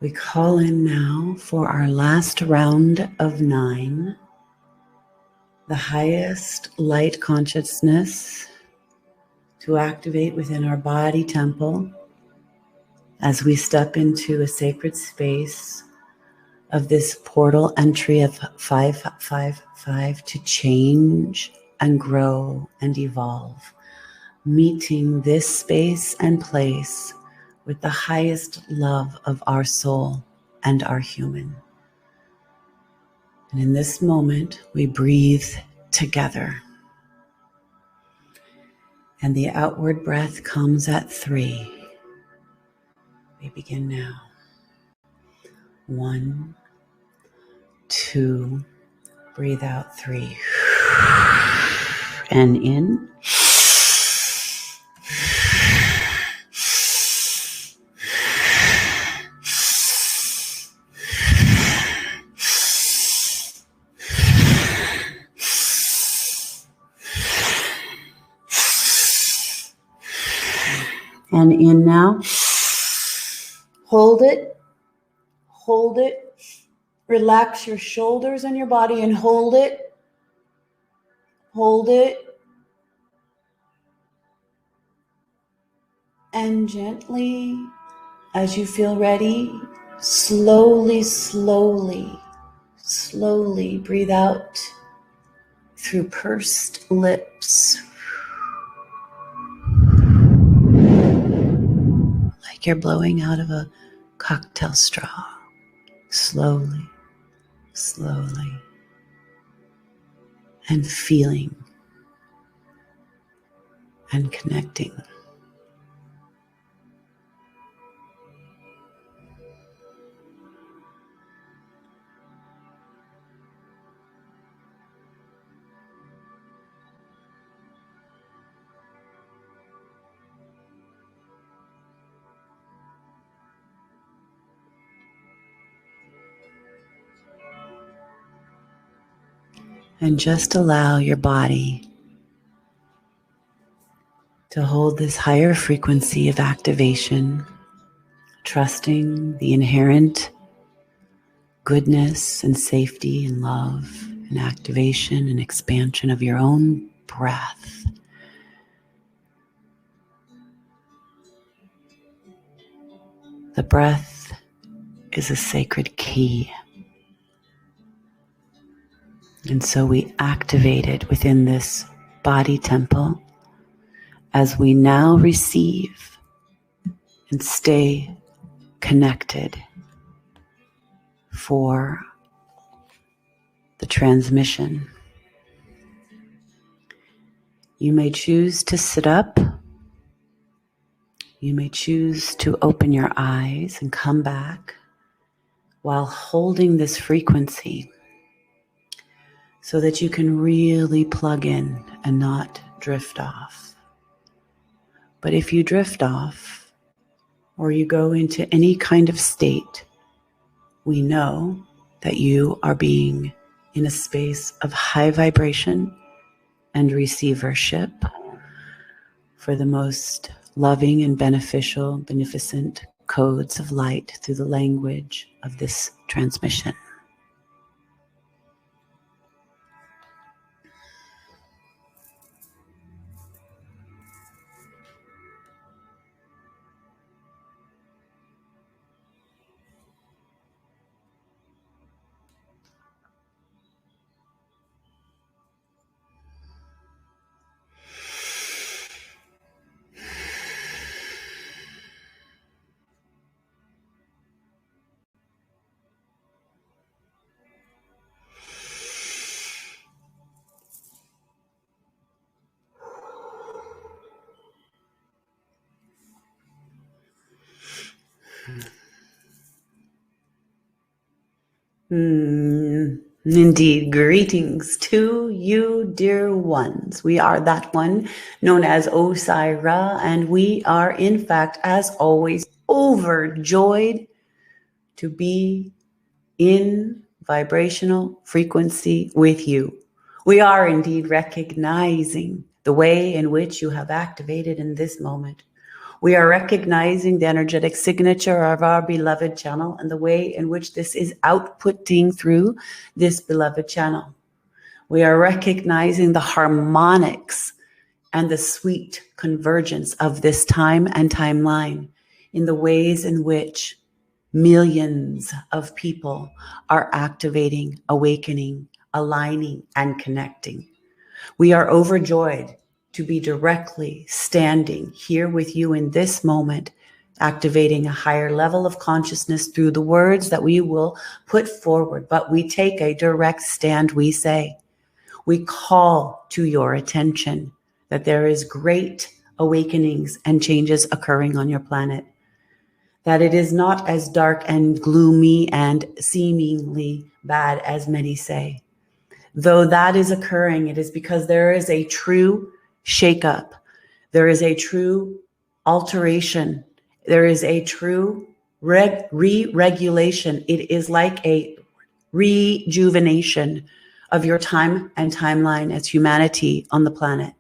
we call in now for our last round of 9, the highest light consciousness to activate within our body temple as we step into a sacred space of this portal entry of 555 to change and grow and evolve. Meeting this space and place with the highest love of our soul and our human. And in this moment, we breathe together. And the outward breath comes at 3. We begin now. 1, 2, breathe out 3. And in. in now. Hold it. Hold it. Relax your shoulders and your body and hold it. Hold it. And gently, as you feel ready, slowly, slowly, slowly breathe out through pursed lips. Like you're blowing out of a cocktail straw. Slowly, slowly. And feeling and connecting. And just allow your body to hold this higher frequency of activation, trusting the inherent goodness and safety and love and activation and expansion of your own breath. The breath is a sacred key. And so we activate it within this body temple as we now receive and stay connected for the transmission. You may choose to sit up. You may choose to open your eyes and come back while holding this frequency so that you can really plug in and not drift off. But if you drift off or you go into any kind of state, we know that you are being in a space of high vibration and receivership for the most loving and beneficial, beneficent codes of light through the language of this transmission. Indeed, greetings to you, dear ones. We are that one known as Osairah, and we are, in fact, as always, overjoyed to be in vibrational frequency with you. We are indeed recognizing the way in which you have activated in this moment. We are recognizing the energetic signature of our beloved channel and the way in which this is outputting through this beloved channel. We are recognizing the harmonics and the sweet convergence of this time and timeline in the ways in which millions of people are activating, awakening, aligning, and connecting. We are overjoyed to be directly standing here with you in this moment, activating a higher level of consciousness through the words that we will put forward. But we take a direct stand, we say. We call to your attention that there is great awakenings and changes occurring on your planet. That it is not as dark and gloomy and seemingly bad as many say. Though that is occurring, it is because there is a true shakeup. There is a true alteration. There is a true re-regulation. It is like a rejuvenation of your time and timeline as humanity on the planet.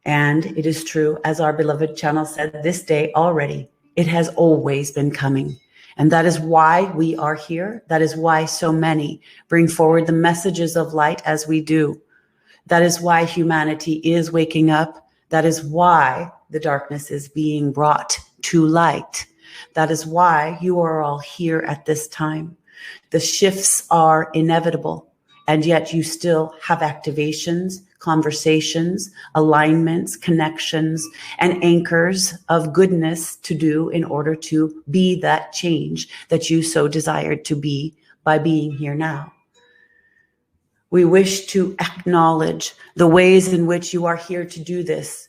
And it is true, as our beloved channel said this day already, it has always been coming. And that is why we are here. That is why so many bring forward the messages of light as we do. That is why humanity is waking up. That is why the darkness is being brought to light. That is why you are all here at this time. The shifts are inevitable, and yet you still have activations, conversations, alignments, connections, and anchors of goodness to do in order to be that change that you so desired to be by being here now. We wish to acknowledge the ways in which you are here to do this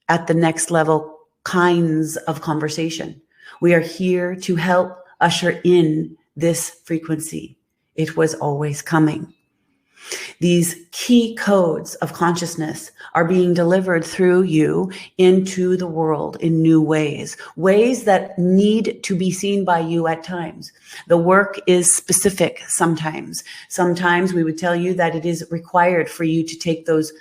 at the next level kinds of conversation. We are here to help usher in this frequency. It was always coming. These key codes of consciousness are being delivered through you into the world in new ways, ways that need to be seen by you at times. The work is specific sometimes. Sometimes we would tell you that it is required for you to take those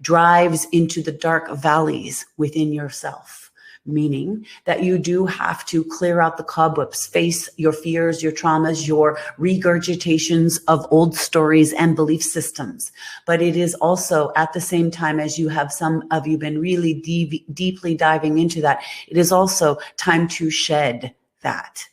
drives into the dark valleys within yourself. Meaning that you do have to clear out the cobwebs, face your fears, your traumas, your regurgitations of old stories and belief systems. But it is also at the same time as you have some of you been really deeply diving into that, it is also time to shed that.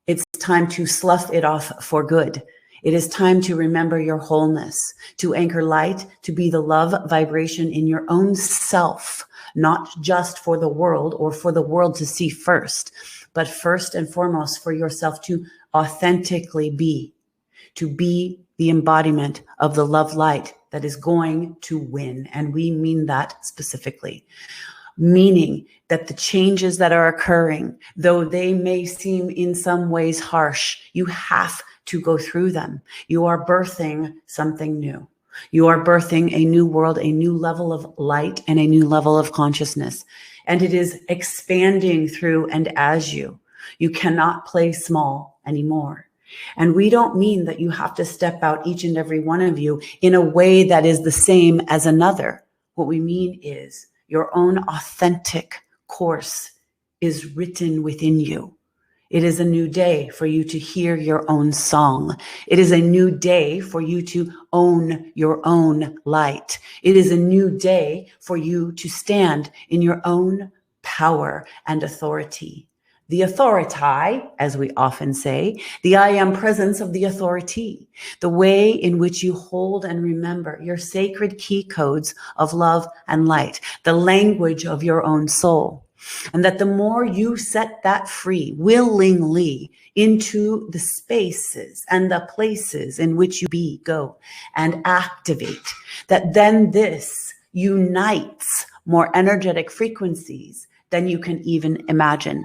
It's time to slough it off for good. It is time to remember your wholeness, to anchor light, to be the love vibration in your own self, not just for the world or for the world to see first, but first and foremost for yourself to authentically be, to be the embodiment of the love light that is going to win. And we mean that specifically, meaning that the changes that are occurring, though they may seem in some ways harsh, you have to go through them. You are birthing something new. You are birthing a new world, a new level of light, and a new level of consciousness. And it is expanding through and as you. You cannot play small anymore. And we don't mean that you have to step out, each and every one of you, in a way that is the same as another. What we mean is your own authentic course is written within you. It is a new day for you to hear your own song. It is a new day for you to own your own light. It is a new day for you to stand in your own power and authority. The authority, as we often say, the I am presence of the authority, the way in which you hold and remember your sacred key codes of love and light, the language of your own soul. And that the more you set that free willingly into the spaces and the places in which you be, go, and activate, that then this unites more energetic frequencies than you can even imagine.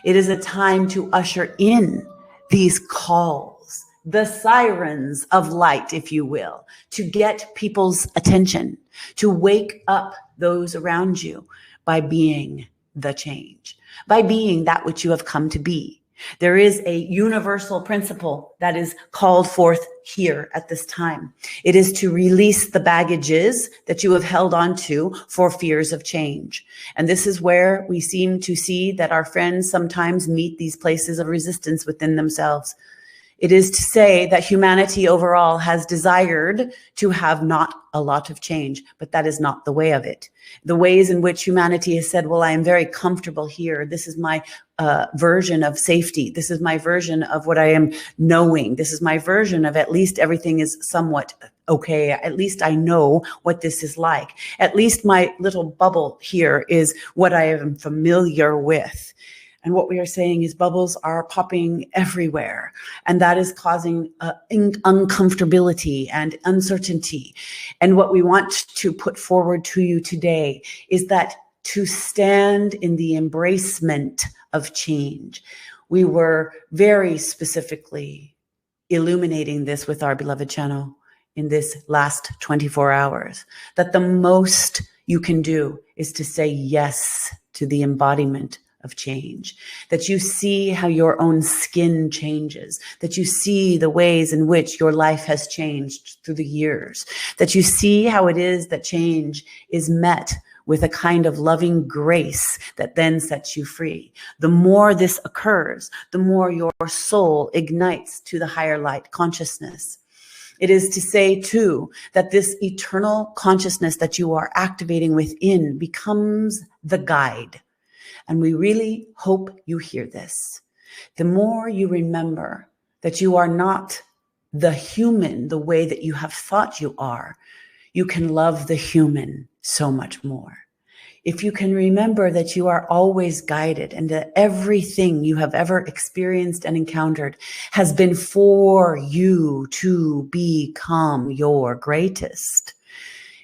It is a time to usher in these calls, the sirens of light, if you will, to get people's attention, to wake up those around you, by being the change, by being that which you have come to be. There is a universal principle that is called forth here at this time. It is to release the baggages that you have held on to for fears of change. And this is where we seem to see that our friends sometimes meet these places of resistance within themselves. It is to say that humanity overall has desired to have not a lot of change, but that is not the way of it. The ways in which humanity has said, well, I am very comfortable here. This is my version of safety. This is my version of what I am knowing. This is my version of at least everything is somewhat okay. At least I know what this is like. At least my little bubble here is what I am familiar with. And what we are saying is bubbles are popping everywhere. And that is causing uncomfortability and uncertainty. And what we want to put forward to you today is that to stand in the embracement of change. We were very specifically illuminating this with our beloved channel in this last 24 hours, that the most you can do is to say yes to the embodiment of change, that you see how your own skin changes, that you see the ways in which your life has changed through the years, that you see how it is that change is met with a kind of loving grace that then sets you free. The more this occurs, the more your soul ignites to the higher light consciousness. It is to say, too, that this eternal consciousness that you are activating within becomes the guide. And we really hope you hear this. The more you remember that you are not the human the way that you have thought you are, you can love the human so much more. If you can remember that you are always guided and that everything you have ever experienced and encountered has been for you to become your greatest,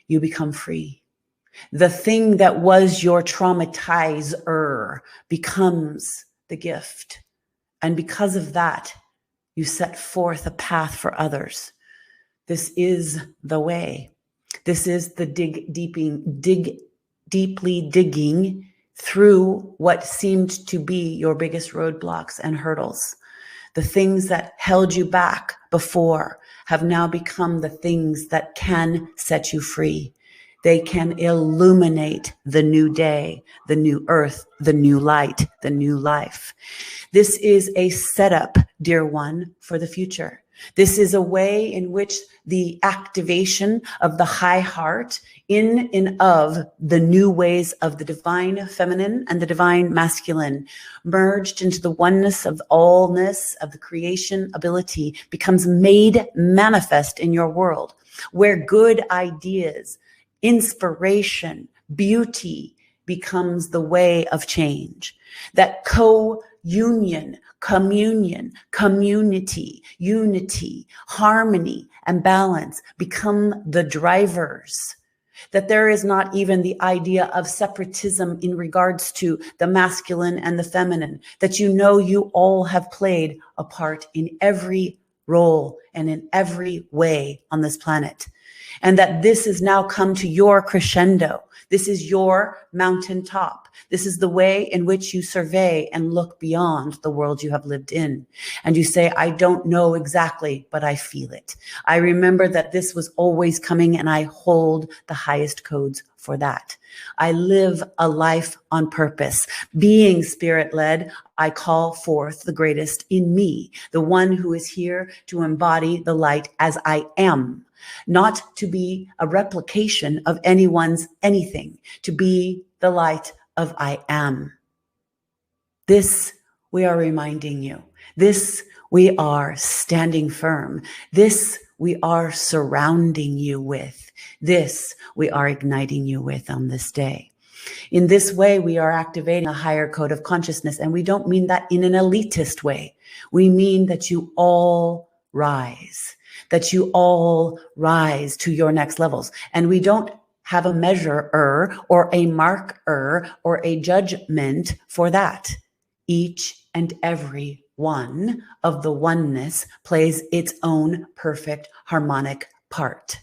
you become free. The thing that was your traumatizer becomes the gift. And because of that, you set forth a path for others. This is the way. This is the deeply digging through what seemed to be your biggest roadblocks and hurdles. The things that held you back before have now become the things that can set you free. They can illuminate the new day, the new earth, the new light, the new life. This is a setup, dear one, for the future. This is a way in which the activation of the high heart in and of the new ways of the divine feminine and the divine masculine merged into the oneness of allness of the creation ability becomes made manifest in your world, where good ideas, inspiration, beauty becomes the way of change. That co-union, communion, community, unity, harmony, and balance become the drivers. That there is not even the idea of separatism in regards to the masculine and the feminine, that you know you all have played a part in every role and in every way on this planet. And that this has now come to your crescendo. This is your mountaintop. This is the way in which you survey and look beyond the world you have lived in. And you say, I don't know exactly, but I feel it. I remember that this was always coming, and I hold the highest codes for that. I live a life on purpose. Being spirit-led, I call forth the greatest in me, the one who is here to embody the light as I am. Not to be a replication of anyone's anything, to be the light of I am. This we are reminding you. This we are standing firm. This we are surrounding you with. This we are igniting you with on this day. In this way, we are activating a higher code of consciousness, and we don't mean that in an elitist way. We mean that you all rise. That you all rise to your next levels. And we don't have a measurer or a marker or a judgment for that. Each and every one of the oneness plays its own perfect harmonic part.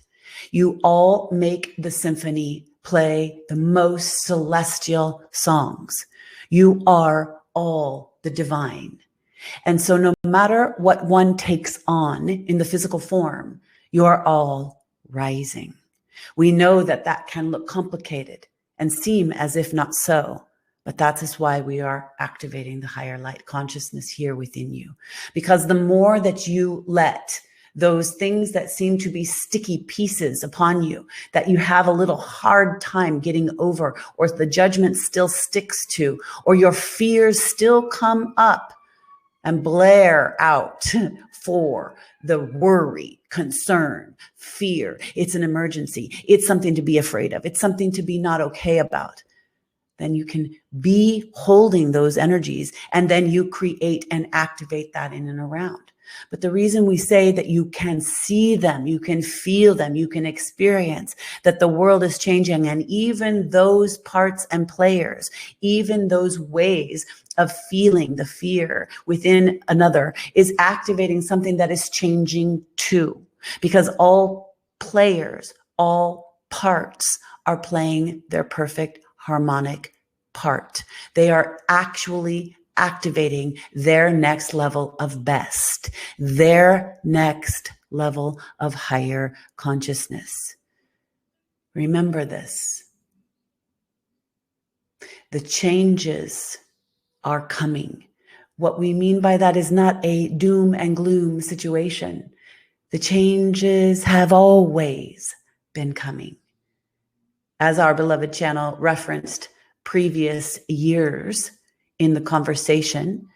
You all make the symphony play the most celestial songs. You are all the divine. And so no matter what one takes on in the physical form, you are all rising. We know that that can look complicated and seem as if not so, but that is why we are activating the higher light consciousness here within you. Because the more that you let those things that seem to be sticky pieces upon you, that you have a little hard time getting over, or the judgment still sticks to, or your fears still come up, and blare out for the worry, concern, fear. It's an emergency. It's something to be afraid of. It's something to be not okay about. Then you can be holding those energies, and then you create and activate that in and around. But the reason we say that you can see them, you can feel them, you can experience that the world is changing, and even those parts and players, even those ways of feeling the fear within another is activating something that is changing too. Because all players, all parts are playing their perfect harmonic part. They are actually activating their next level of best, their next level of higher consciousness. Remember this. The changes are coming. What we mean by that is not a doom and gloom situation. The changes have always been coming. As our beloved channel referenced previous years in the conversation,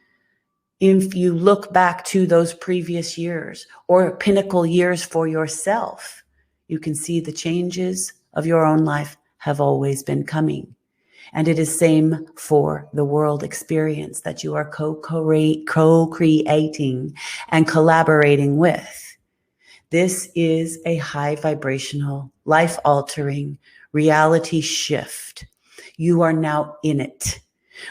if you look back to those previous years or pinnacle years for yourself, you can see the changes of your own life have always been coming. And it is same for the world experience that you are co-creating and collaborating with. This is a high vibrational, life-altering reality shift. You are now in it.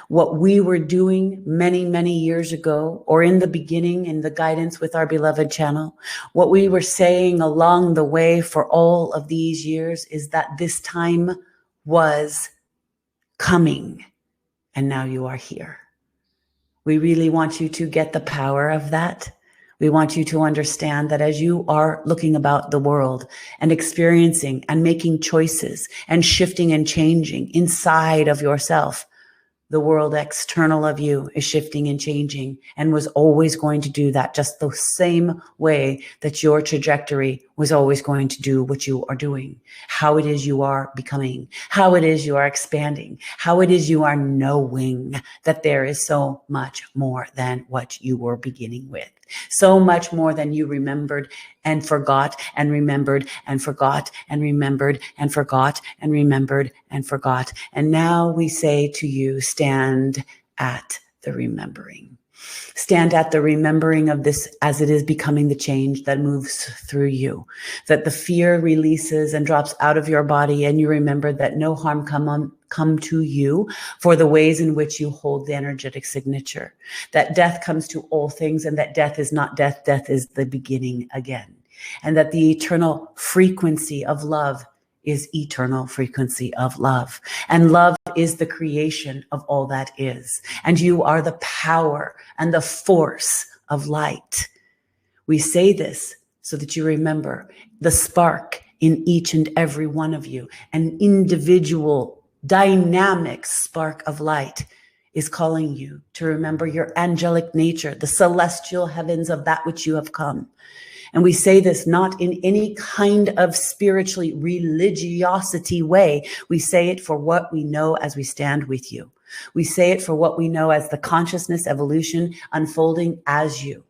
What we were doing many, many years ago, or in the beginning in the guidance with our beloved channel, what we were saying along the way for all of these years is that this time was coming, and now you are here. We really want you to get the power of that. We want you to understand that as you are looking about the world and experiencing and making choices and shifting and changing inside of yourself, the world external of you is shifting and changing and was always going to do that just the same way that your trajectory was always going to do what you are doing, how it is you are becoming, how it is you are expanding, how it is you are knowing that there is so much more than what you were beginning with, so much more than you remembered and forgot and remembered and forgot and remembered and forgot and remembered and forgot. And now we say to you, stand at the remembering. Stand at the remembering of this as it is becoming the change that moves through you, that the fear releases and drops out of your body, and you remember that no harm come to you for the ways in which you hold the energetic signature, that death comes to all things, and that death is not death, death is the beginning again, and that the eternal frequency of love is eternal frequency of love. And love is the creation of all that is. And you are the power and the force of light. We say this so that you remember the spark in each and every one of you, an individual dynamic spark of light is calling you to remember your angelic nature, the celestial heavens of that which you have come. And we say this not in any kind of spiritually religiosity way. We say it for what we know as we stand with you. We say it for what we know as the consciousness evolution unfolding as you.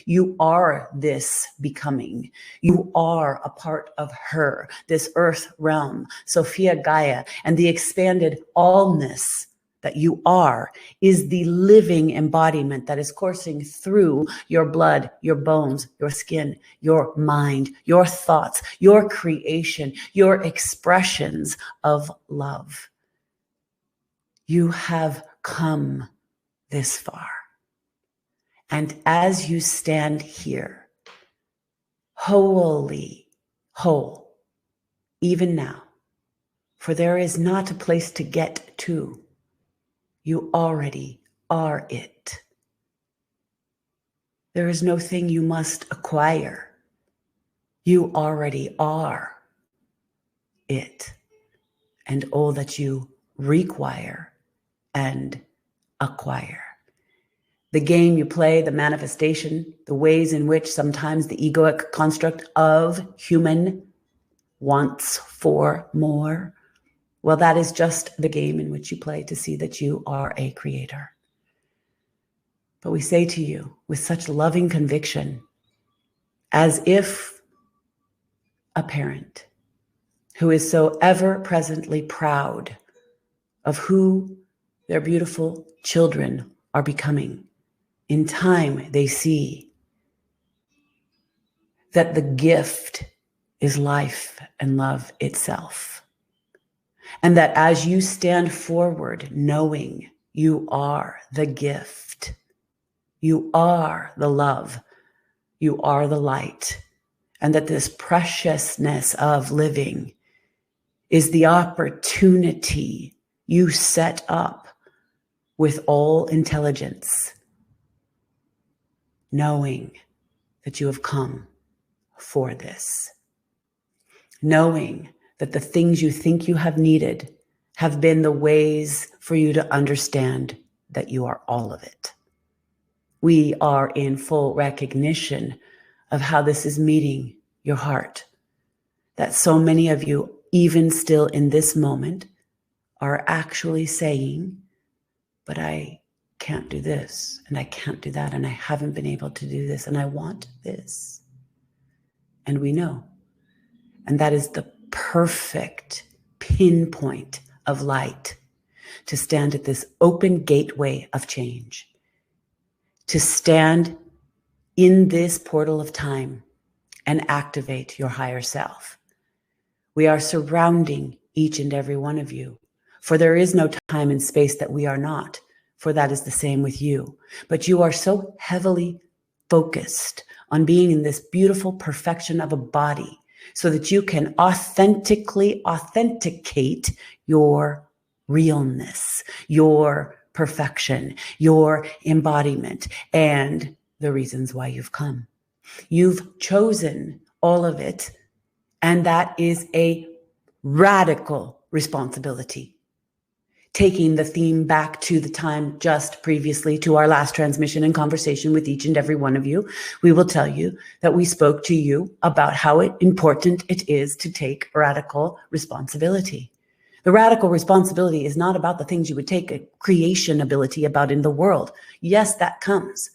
You are this becoming. You are a part of her, this earth realm, Sophia Gaia, and the expanded allness that you are is the living embodiment that is coursing through your blood, your bones, your skin, your mind, your thoughts, your creation, your expressions of love. You have come this far. And as you stand here, whole, even now, for there is not a place to get to. You already are it. There is no thing you must acquire. You already are it. And all that you require and acquire. The game you play, the manifestation, the ways in which sometimes the egoic construct of human wants for more, well, that is just the game in which you play to see that you are a creator. But we say to you with such loving conviction, as if a parent who is so ever presently proud of who their beautiful children are becoming, in time they see that the gift is life and love itself. And that as you stand forward, knowing you are the gift, you are the love, you are the light, and that this preciousness of living is the opportunity you set up with all intelligence, knowing that you have come for this, knowing that the things you think you have needed have been the ways for you to understand that you are all of it. We are in full recognition of how this is meeting your heart, that so many of you, even still in this moment, are actually saying, but I can't do this, and I can't do that, and I haven't been able to do this, and I want this. And we know. And that is the perfect pinpoint of light to stand at this open gateway of change, to stand in this portal of time and activate your higher self. We are surrounding each and every one of you, for there is no time and space that we are not, for that is the same with you. But you are so heavily focused on being in this beautiful perfection of a body so that you can authentically authenticate your realness, your perfection, your embodiment, and the reasons why you've come. You've chosen all of it, and that is a radical responsibility. Taking the theme back to the time just previously to our last transmission and conversation with each and every one of you, we will tell you that we spoke to you about how important it is to take radical responsibility. The radical responsibility is not about the things you would take a creation ability about in the world. Yes, that comes.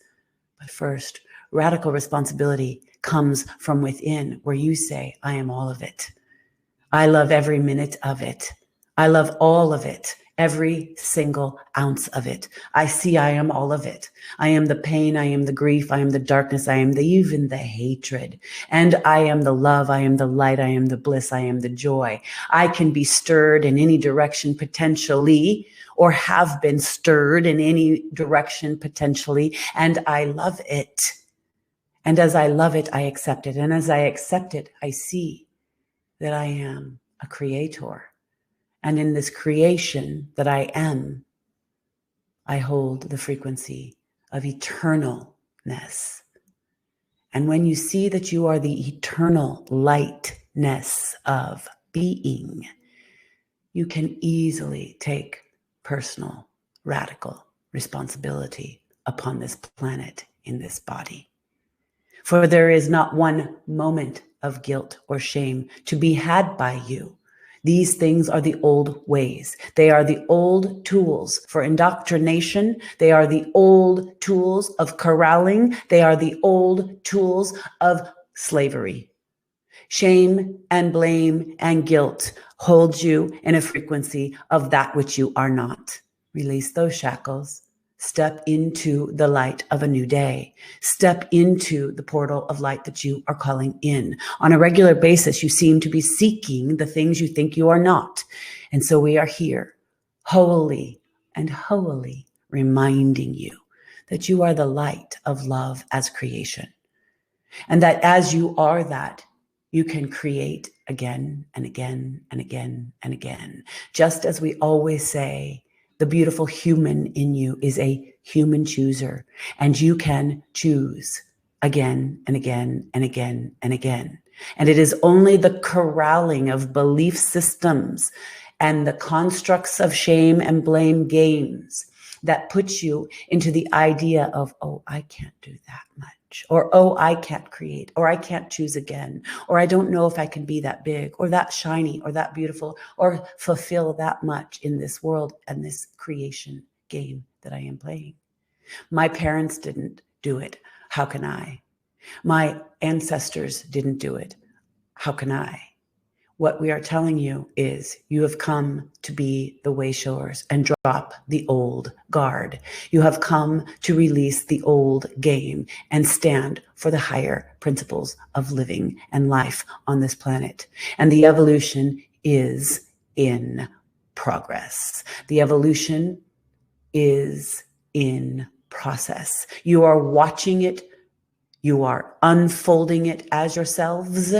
But first, radical responsibility comes from within, where you say, I am all of it. I love every minute of it. I love all of it. Every single ounce of it. I see I am all of it. I am the pain, I am the grief, I am the darkness, I am even the hatred. And I am the love, I am the light, I am the bliss, I am the joy. I can be stirred in any direction potentially, or have been stirred in any direction potentially, and I love it. And as I love it, I accept it. And as I accept it, I see that I am a creator. And in this creation that I am, I hold the frequency of eternalness. And when you see that you are the eternal lightness of being, you can easily take personal, radical responsibility upon this planet in this body. For there is not one moment of guilt or shame to be had by you. These things are the old ways. They are the old tools for indoctrination. They are the old tools of corralling. They are the old tools of slavery. Shame and blame and guilt hold you in a frequency of that which you are not. Release those shackles. Step into the light of a new day. Step into the portal of light that you are calling in. On a regular basis, you seem to be seeking the things you think you are not. And so we are here, wholly and wholly reminding you that you are the light of love as creation. And that as you are that, you can create again and again and again and again. Just as we always say, the beautiful human in you is a human chooser, and you can choose again and again and again and again. And it is only the corralling of belief systems and the constructs of shame and blame games that puts you into the idea of, oh, I can't do that much. Or, oh, I can't create, or I can't choose again, or I don't know if I can be that big, or that shiny, or that beautiful, or fulfill that much in this world and this creation game that I am playing. My parents didn't do it. How can I? My ancestors didn't do it. How can I? What we are telling you is you have come to be the way showers and drop the old guard. You have come to release the old game and stand for the higher principles of living and life on this planet. And the evolution is in progress. The evolution is in process. You are watching it. You are unfolding it as yourselves.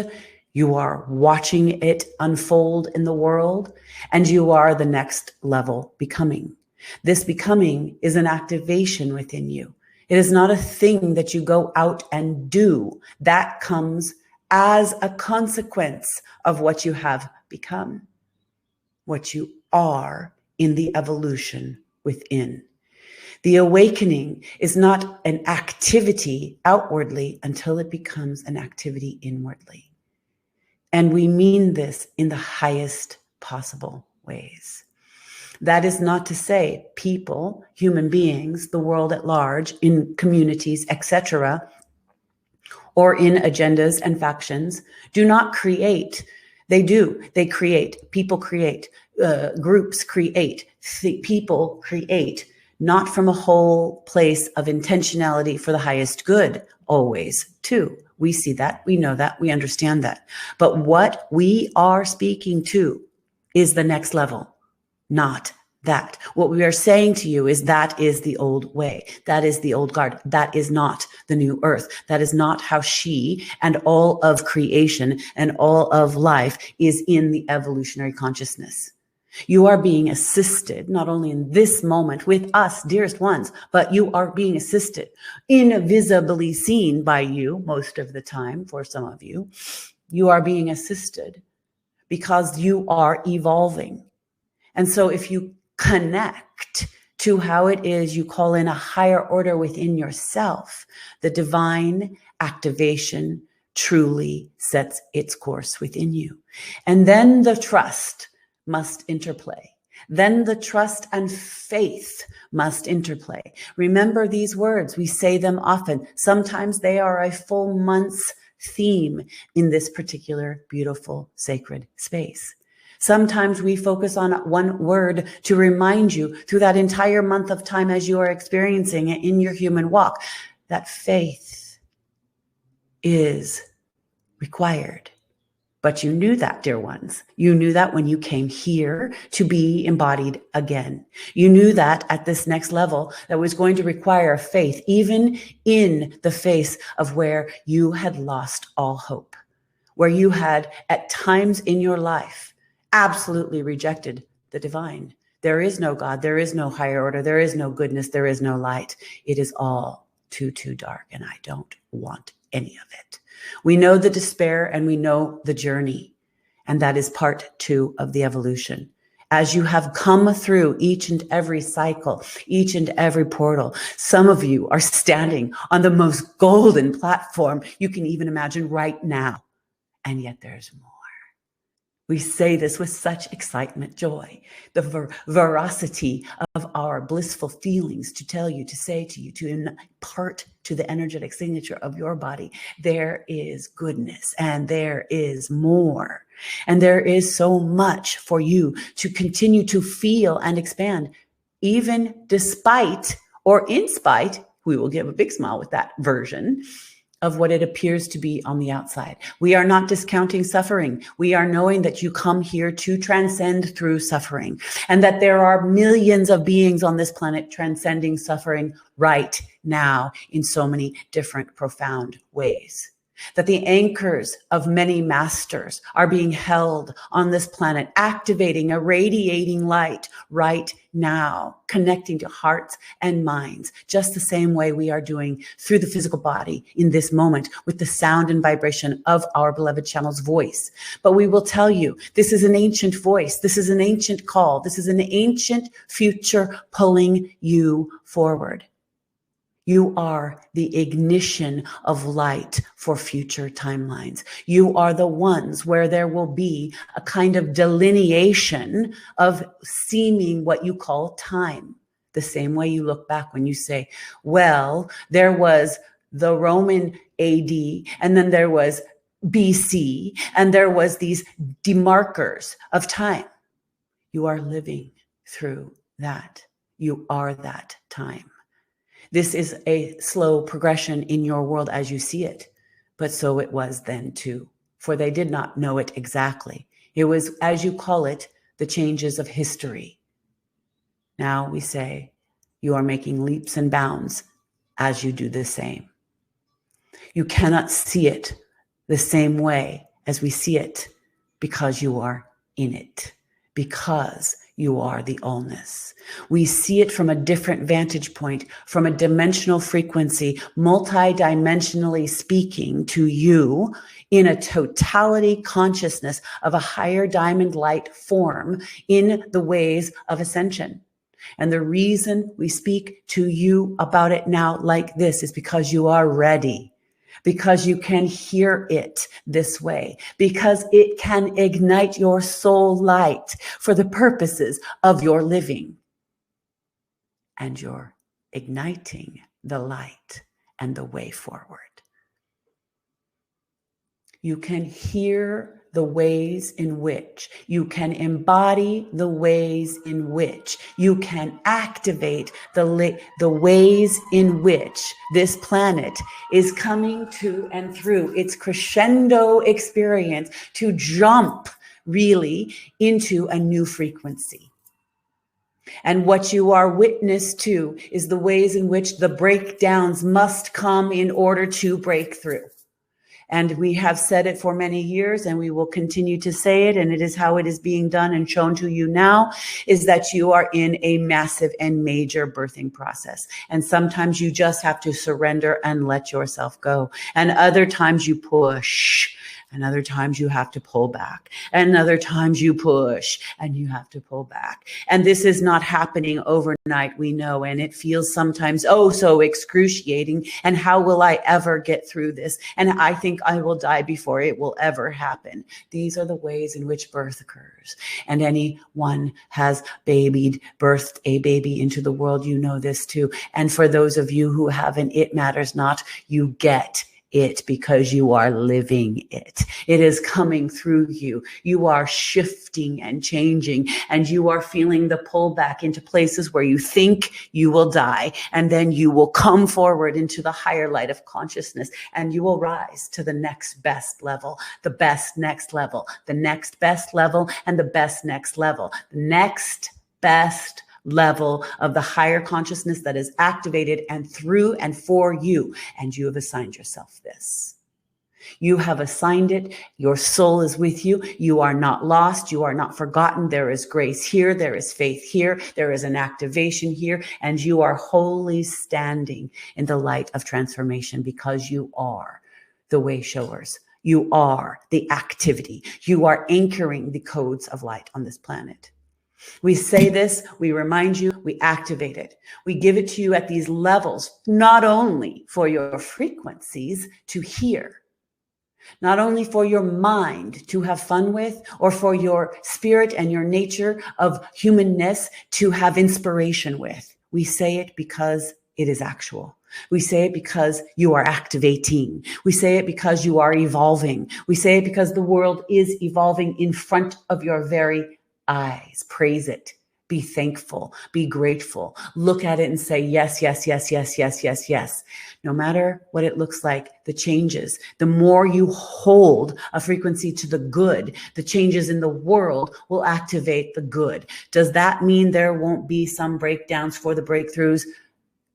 You are watching it unfold in the world, and you are the next level becoming. This becoming is an activation within you. It is not a thing that you go out and do. That comes as a consequence of what you have become, what you are in the evolution within. The awakening is not an activity outwardly until it becomes an activity inwardly. And we mean this in the highest possible ways. That is not to say people, human beings, the world at large, in communities, etc., or in agendas and factions, do not create. They do. They create. People create. Groups create. People create. Not from a whole place of intentionality for the highest good, always, too. We see that. We know that. We understand that. But what we are speaking to is the next level, not that. What we are saying to you is that is the old way. That is the old guard. That is not the new earth. That is not how she and all of creation and all of life is in the evolutionary consciousness. You are being assisted, not only in this moment with us, dearest ones, but you are being assisted, invisibly seen by you most of the time. For some of you, you are being assisted because you are evolving. And so if you connect to how it is you call in a higher order within yourself, the divine activation truly sets its course within you. And then the trust must interplay. Then the trust and faith must interplay. Remember these words. We say them often. Sometimes they are a full month's theme in this particular beautiful sacred space. Sometimes we focus on one word to remind you through that entire month of time as you are experiencing it in your human walk, that faith is required. But you knew that, dear ones. You knew that when you came here to be embodied again. You knew that at this next level that was going to require faith, even in the face of where you had lost all hope, where you had at times in your life absolutely rejected the divine. There is no God. There is no higher order. There is no goodness. There is no light. It is all too dark, and I don't want any of it. We know the despair and we know the journey, and that is part 2 of the evolution. As you have come through each and every cycle, each and every portal, some of you are standing on the most golden platform you can even imagine right now, and yet there's more. We say this with such excitement, joy, the veracity of our blissful feelings to tell you, to say to you, to impart to the energetic signature of your body, there is goodness and there is more. And there is so much for you to continue to feel and expand, even despite or in spite, we will give a big smile with that version, of what it appears to be on the outside. We are not discounting suffering. We are knowing that you come here to transcend through suffering, and that there are millions of beings on this planet transcending suffering right now in so many different profound ways. That the anchors of many masters are being held on this planet, activating a radiating light right now, connecting to hearts and minds, just the same way we are doing through the physical body in this moment with the sound and vibration of our beloved channel's voice. But we will tell you, this is an ancient voice. This is an ancient call. This is an ancient future pulling you forward. You are the ignition of light for future timelines. You are the ones where there will be a kind of delineation of seeming what you call time. The same way you look back when you say, well, there was the Roman AD, and then there was BC, and there was these demarkers of time. You are living through that. You are that time. This is a slow progression in your world as you see it, but so it was then too, for they did not know it exactly. It was, as you call it, the changes of history. Now we say you are making leaps and bounds as you do the same. You cannot see it the same way as we see it because you are in it, because You are the allness. We see it from a different vantage point, from a dimensional frequency, multidimensionally speaking to you in a totality consciousness of a higher diamond light form in the ways of ascension. And the reason we speak to you about it now like this is because you are ready. Because you can hear it this way, because it can ignite your soul light for the purposes of your living. And you're igniting the light and the way forward. You can hear the ways in which you can embody the ways in which you can activate the ways in which this planet is coming to and through its crescendo experience to jump really into a new frequency. And what you are witness to is the ways in which the breakdowns must come in order to break through. And we have said it for many years, and we will continue to say it, and it is how it is being done and shown to you now, is that you are in a massive and major birthing process. And sometimes you just have to surrender and let yourself go. And other times you push. And other times you have to pull back. And other times you push and you have to pull back. And this is not happening overnight, we know. And it feels sometimes, oh, so excruciating. And how will I ever get through this? And I think I will die before it will ever happen. These are the ways in which birth occurs. And anyone has birthed a baby into the world, you know this too. And for those of you who haven't, it matters not. You get it because you are living it. It is coming through you. You are shifting and changing, and you are feeling the pullback into places where you think you will die, and then you will come forward into the higher light of consciousness, and you will rise to the next best level, the best next level, the next best level, and the best next level, the next best level of the higher consciousness that is activated and through and for you. And you have assigned yourself this. You have assigned it. Your soul is with you. You are not lost. You are not forgotten. There is grace here. There is faith here. There is an activation here. And you are wholly standing in the light of transformation because you are the way showers. You are the activity. You are anchoring the codes of light on this planet. We say this, we remind you, we activate it. We give it to you at these levels, not only for your frequencies to hear, not only for your mind to have fun with, or for your spirit and your nature of humanness to have inspiration with. We say it because it is actual. We say it because you are activating. We say it because you are evolving. We say it because the world is evolving in front of your very eyes. Praise it. Be thankful. Be grateful. Look at it and say, yes, yes, yes, yes, yes, yes, yes. No matter what it looks like, the changes, the more you hold a frequency to the good, the changes in the world will activate the good. Does that mean there won't be some breakdowns for the breakthroughs?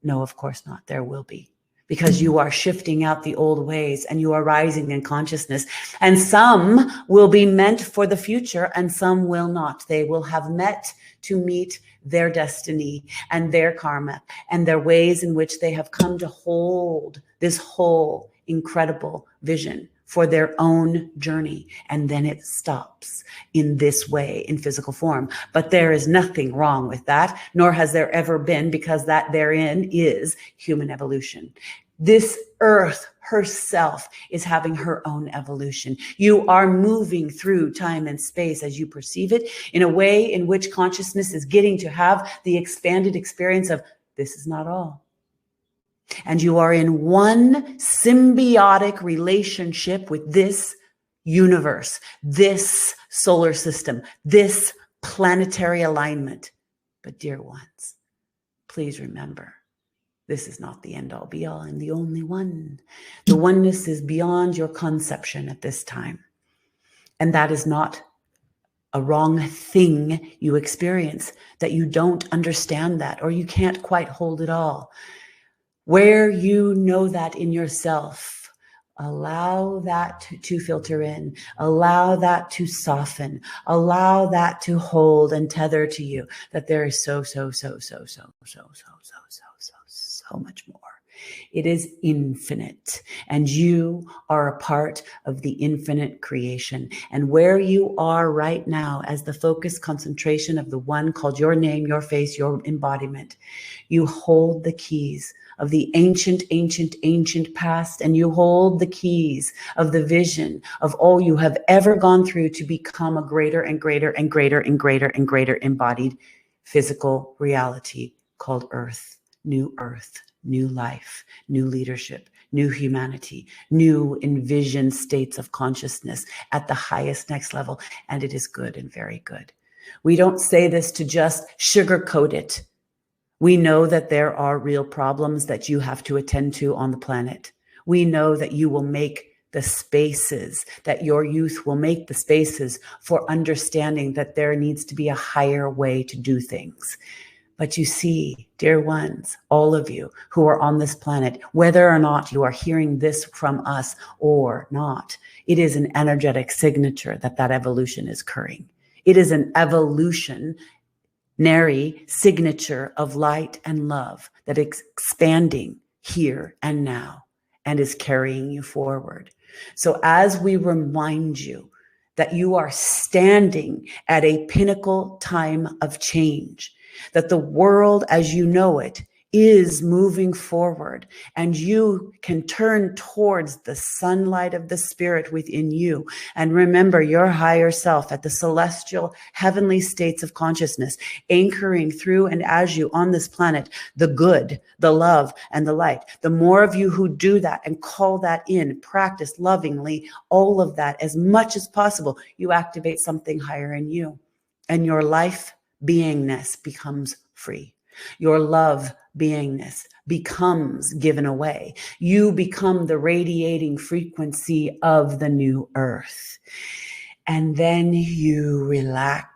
No, of course not. There will be. Because you are shifting out the old ways and you are rising in consciousness. And some will be meant for the future and some will not. They will have met to meet their destiny and their karma and their ways in which they have come to hold this whole incredible vision for their own journey. And then it stops in this way, in physical form. But there is nothing wrong with that, nor has there ever been, because that therein is human evolution. This earth herself is having her own evolution. You are moving through time and space as you perceive it in a way in which consciousness is getting to have the expanded experience of this is not all. And you are in one symbiotic relationship with this universe, this solar system, this planetary alignment. But dear ones, please remember, this is not the end all be all and the only one. The oneness is beyond your conception at this time. And that is not a wrong thing you experience, that you don't understand that, or you can't quite hold it all. Where you know that in yourself, Allow that to filter in. Allow that to soften. Allow that to hold and tether to you that there is so much more. It is infinite, and you are a part of the infinite creation. And where you are right now, as the focus concentration of the one called your name, your face, your embodiment, you hold the keys of the ancient past, and you hold the keys of the vision of all you have ever gone through to become a greater and greater and greater and greater and greater embodied physical reality called Earth, new life, new leadership, new humanity, new envisioned states of consciousness at the highest next level. And it is good and very good. We don't say this to just sugarcoat it. We know that there are real problems that you have to attend to on the planet. We know that you will make the spaces, that your youth will make the spaces for understanding that there needs to be a higher way to do things. But you see, dear ones, all of you who are on this planet, whether or not you are hearing this from us or not, it is an energetic signature that that evolution is occurring. It is an evolutionary signature of light and love that is expanding here and now and is carrying you forward. So as we remind you that you are standing at a pinnacle time of change, that the world as you know it is moving forward, and you can turn towards the sunlight of the spirit within you and remember your higher self at the celestial heavenly states of consciousness, anchoring through and as you on this planet, the good, the love, and the light. The more of you who do that and call that in, practice lovingly, all of that as much as possible, you activate something higher in you, and your life beingness becomes free. Your love beingness becomes given away. You become the radiating frequency of the new earth. And then you relax.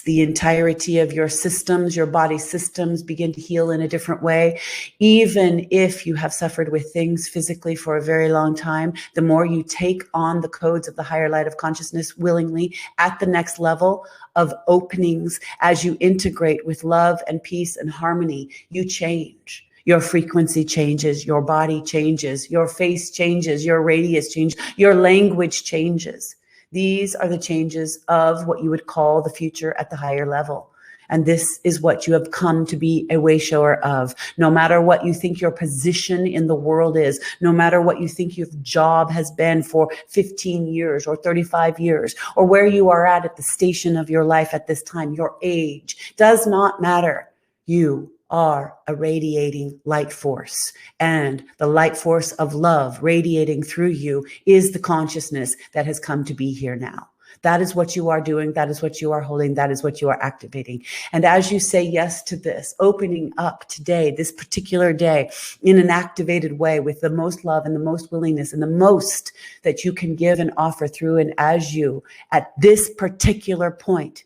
The entirety of your systems, your body systems begin to heal in a different way. Even if you have suffered with things physically for a very long time, the more you take on the codes of the higher light of consciousness willingly at the next level of openings, as you integrate with love and peace and harmony, you change. Your frequency changes, your body changes, your face changes, your radius changes, your language changes. These are the changes of what you would call the future at the higher level. And this is what you have come to be a way shower of. No matter what you think your position in the world is, no matter what you think your job has been for 15 years or 35 years, or where you are at the station of your life at this time, your age does not matter. You are a radiating light force, and the light force of love radiating through you is the consciousness that has come to be here now. That is what you are doing. That is what you are holding. That is what you are activating. And as you say yes to this, opening up today, this particular day, in an activated way with the most love and the most willingness and the most that you can give and offer through, and as you, at this particular point,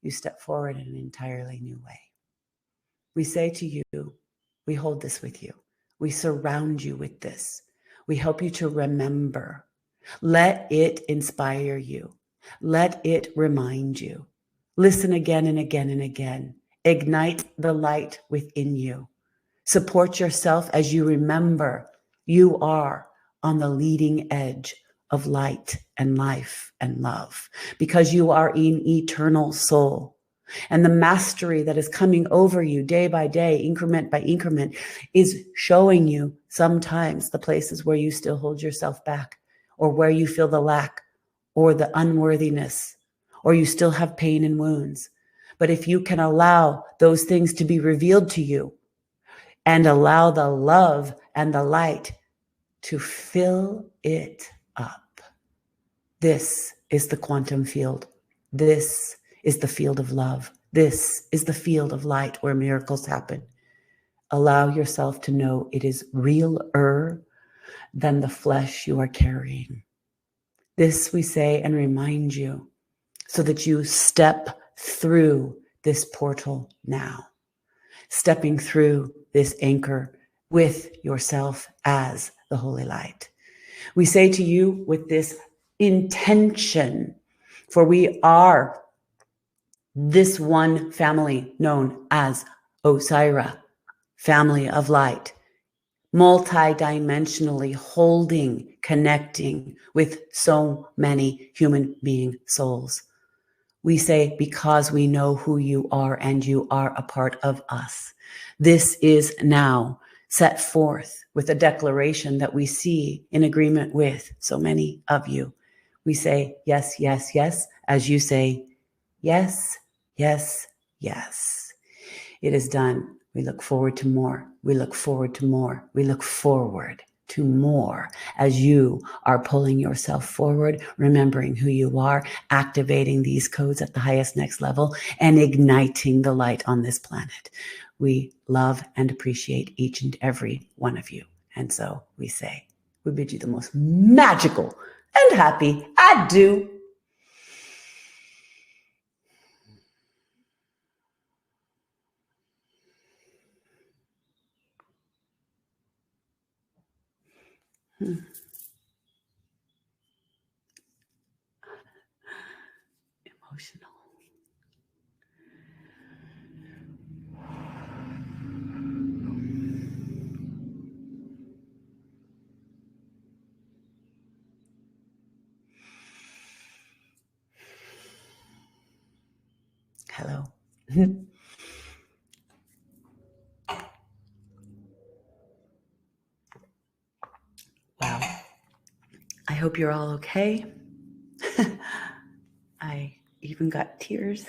you step forward in an entirely new way. We say to you, we hold this with you. We surround you with this. We help you to remember. Let it inspire you. Let it remind you. Listen again and again and again. Ignite the light within you. Support yourself as you remember you are on the leading edge of light and life and love, because you are an eternal soul. And the mastery that is coming over you day by day, increment by increment, is showing you sometimes the places where you still hold yourself back, or where you feel the lack or the unworthiness, or you still have pain and wounds. But if you can allow those things to be revealed to you and allow the love and the light to fill it up, this is the quantum field. This is the field of love. This is the field of light where miracles happen. Allow yourself to know it is realer than the flesh you are carrying. This we say and remind you so that you step through this portal now, stepping through this anchor with yourself as the holy light. We say to you with this intention, for we are this one family known as Osairah, family of light, multidimensionally holding, connecting with so many human being souls. We say, because we know who you are and you are a part of us. This is now set forth with a declaration that we see in agreement with so many of you. We say, yes, yes, yes, as you say, yes, yes, yes. It is done. We look forward to more. We look forward to more. We look forward to more as you are pulling yourself forward, remembering who you are, activating these codes at the highest next level, and igniting the light on this planet. We love and appreciate each and every one of you. And so we say, we bid you the most magical and happy adieu. Emotional. Hello. Wow. I hope you're all okay. I even got tears.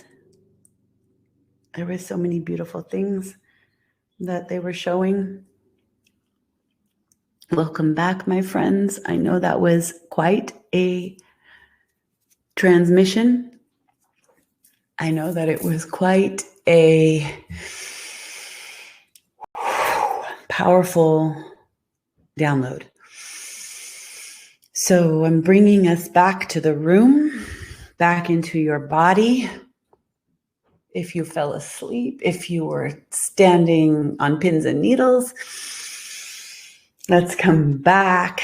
There were so many beautiful things that they were showing. Welcome back, my friends. I know that was quite a transmission. I know that it was quite a powerful download. So I'm bringing us back to the room, back into your body. If you fell asleep, if you were standing on pins and needles, let's come back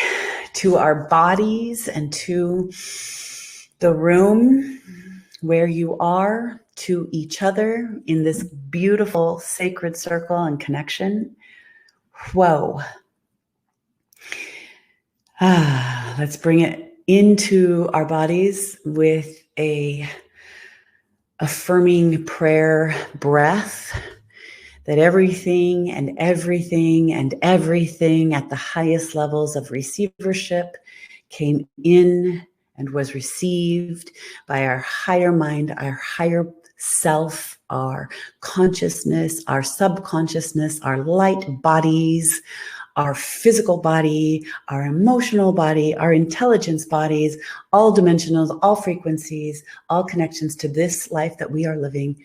to our bodies and to the room where you are, to each other in this beautiful sacred circle and connection. Whoa. Let's bring it into our bodies with a affirming prayer breath that everything and everything and everything at the highest levels of receivership came in and was received by our higher mind, our higher self, our consciousness, our subconsciousness, our light bodies, our physical body, our emotional body, our intelligence bodies, all dimensionals, all frequencies, all connections to this life that we are living,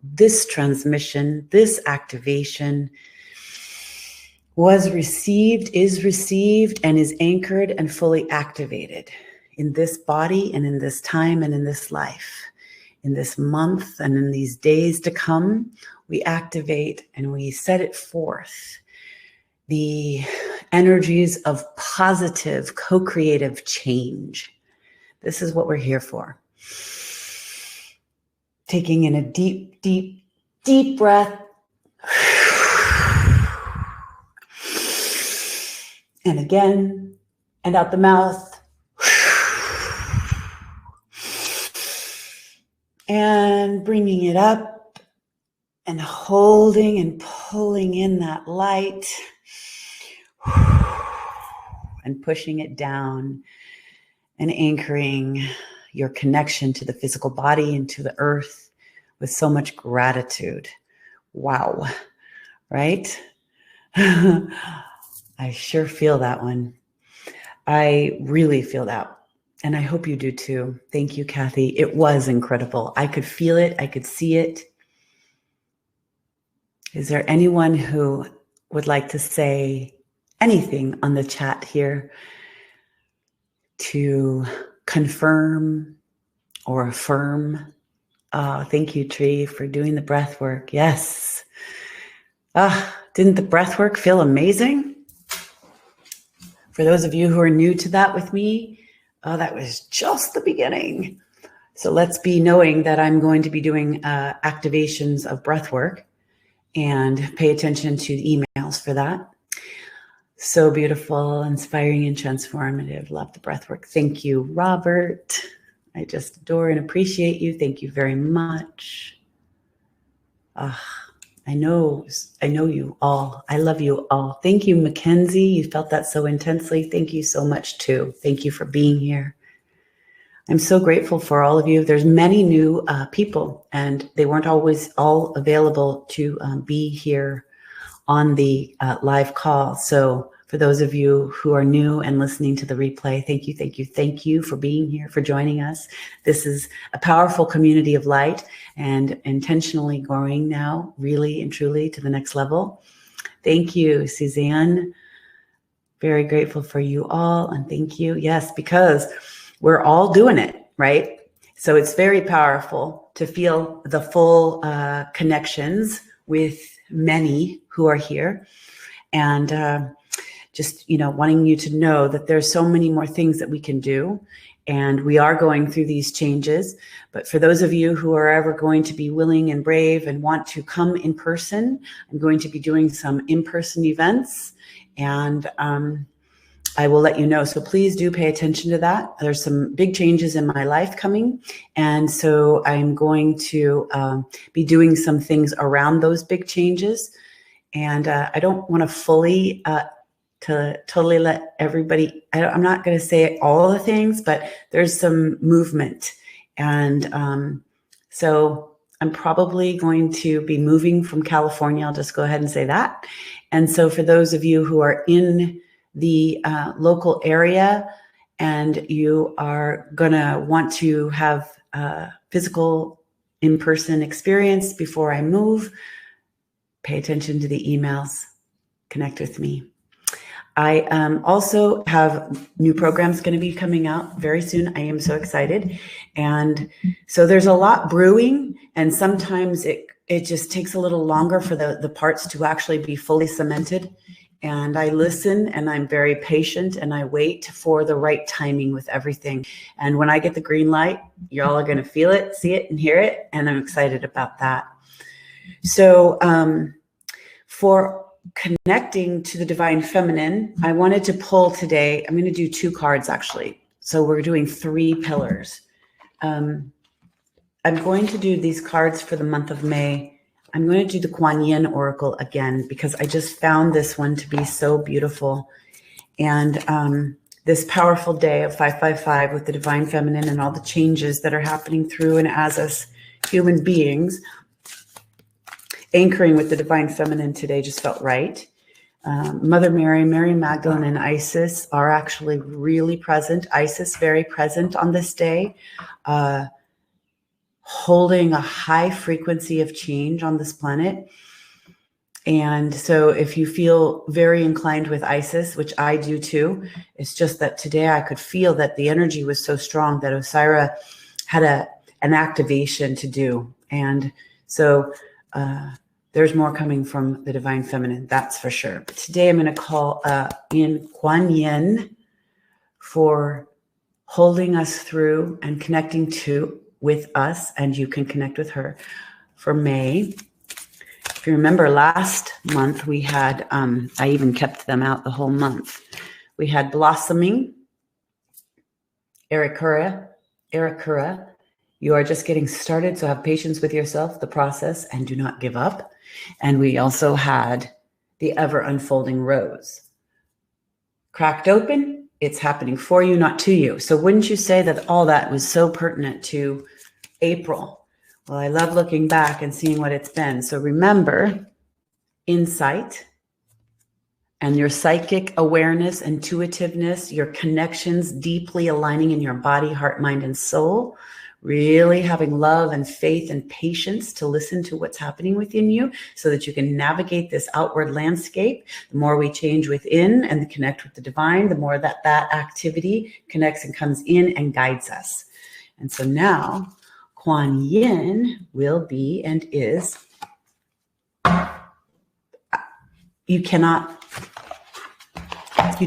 this transmission, this activation was received, and is anchored and fully activated in this body and in this time and in this life. In this month and in these days to come, we activate and we set it forth. The energies of positive, co-creative change. This is what we're here for. Taking in a deep, deep, deep breath. And again, and out the mouth. And bringing it up and holding and pulling in that light and pushing it down and anchoring your connection to the physical body and to the earth with so much gratitude. Wow. Right? I sure feel that one. I really feel that. And I hope you do too. Thank you, Kathy. It was incredible. I could feel it. I could see it. Is there anyone who would like to say anything on the chat here to confirm or affirm? Thank you, Tree, for doing the breath work. Yes. Didn't the breath work feel amazing? For those of you who are new to that with me, that was just the beginning. So let's be knowing that I'm going to be doing activations of breath work, and pay attention to the emails for that. So beautiful, inspiring, and transformative. Love the breath work. Thank you, Robert. I just adore and appreciate you. Thank you very much. I know you all. I love you all. Thank you, Mackenzie. You felt that so intensely. Thank you so much too. Thank you for being here. I'm so grateful for all of you. There's many new people, and they weren't always all available to be here on the live call. So for those of you who are new and listening to the replay, thank you, thank you, thank you for being here, for joining us. This is a powerful community of light and intentionally growing now, really and truly to the next level. Thank you, Suzanne. Very grateful for you all, and thank you. Yes, because we're all doing it, right? So it's very powerful to feel the full connections with many who are here, and just, wanting you to know that there's so many more things that we can do, and we are going through these changes. But for those of you who are ever going to be willing and brave and want to come in person, I'm going to be doing some in-person events, and I will let you know. So please do pay attention to that. There's some big changes in my life coming. And so I'm going to be doing some things around those big changes. And I don't want to fully to totally let everybody, I'm not going to say all the things, but there's some movement. And so I'm probably going to be moving from California. I'll just go ahead and say that. And so for those of you who are in the local area and you are gonna want to have a physical in-person experience before I move, pay attention to the emails, connect with me. I also have new programs going to be coming out very soon. I am so excited. And so there's a lot brewing, and sometimes it just takes a little longer for the parts to actually be fully cemented. And I listen, and I'm very patient, and I wait for the right timing with everything. And when I get the green light, y'all are going to feel it, see it, and hear it. And I'm excited about that. So for connecting to the divine feminine, I wanted to pull today. I'm going to do 2 cards, actually. So we're doing 3 pillars. I'm going to do these cards for the month of May. I'm going to do the Kuan Yin Oracle again, because I just found this one to be so beautiful. And this powerful day of 555 with the divine feminine and all the changes that are happening through and as us human beings, anchoring with the divine feminine today just felt right. Mother Mary, Mary Magdalene, and Isis are actually really present. Isis very present on this day. Holding a high frequency of change on this planet. And so if you feel very inclined with Isis, which I do too, it's just that today I could feel that the energy was so strong that Osairah had an activation to do. And so there's more coming from the divine feminine, that's for sure. But today I'm going to call in Kuan Yin for holding us through and connecting with us, and you can connect with her for May. If you remember last month, we had, I even kept them out the whole month. We had blossoming, Erikura, you are just getting started, so have patience with yourself, the process, and do not give up. And we also had the ever unfolding rose. Cracked open, it's happening for you, not to you. So wouldn't you say that all that was so pertinent to April? Well, I love looking back and seeing what it's been. So remember, insight and your psychic awareness, intuitiveness, your connections deeply aligning in your body, heart, mind, and soul, really having love and faith and patience to listen to what's happening within you so that you can navigate this outward landscape. The more we change within and connect with the divine, the more that activity connects and comes in and guides us. And so now Kuan Yin will be and is, you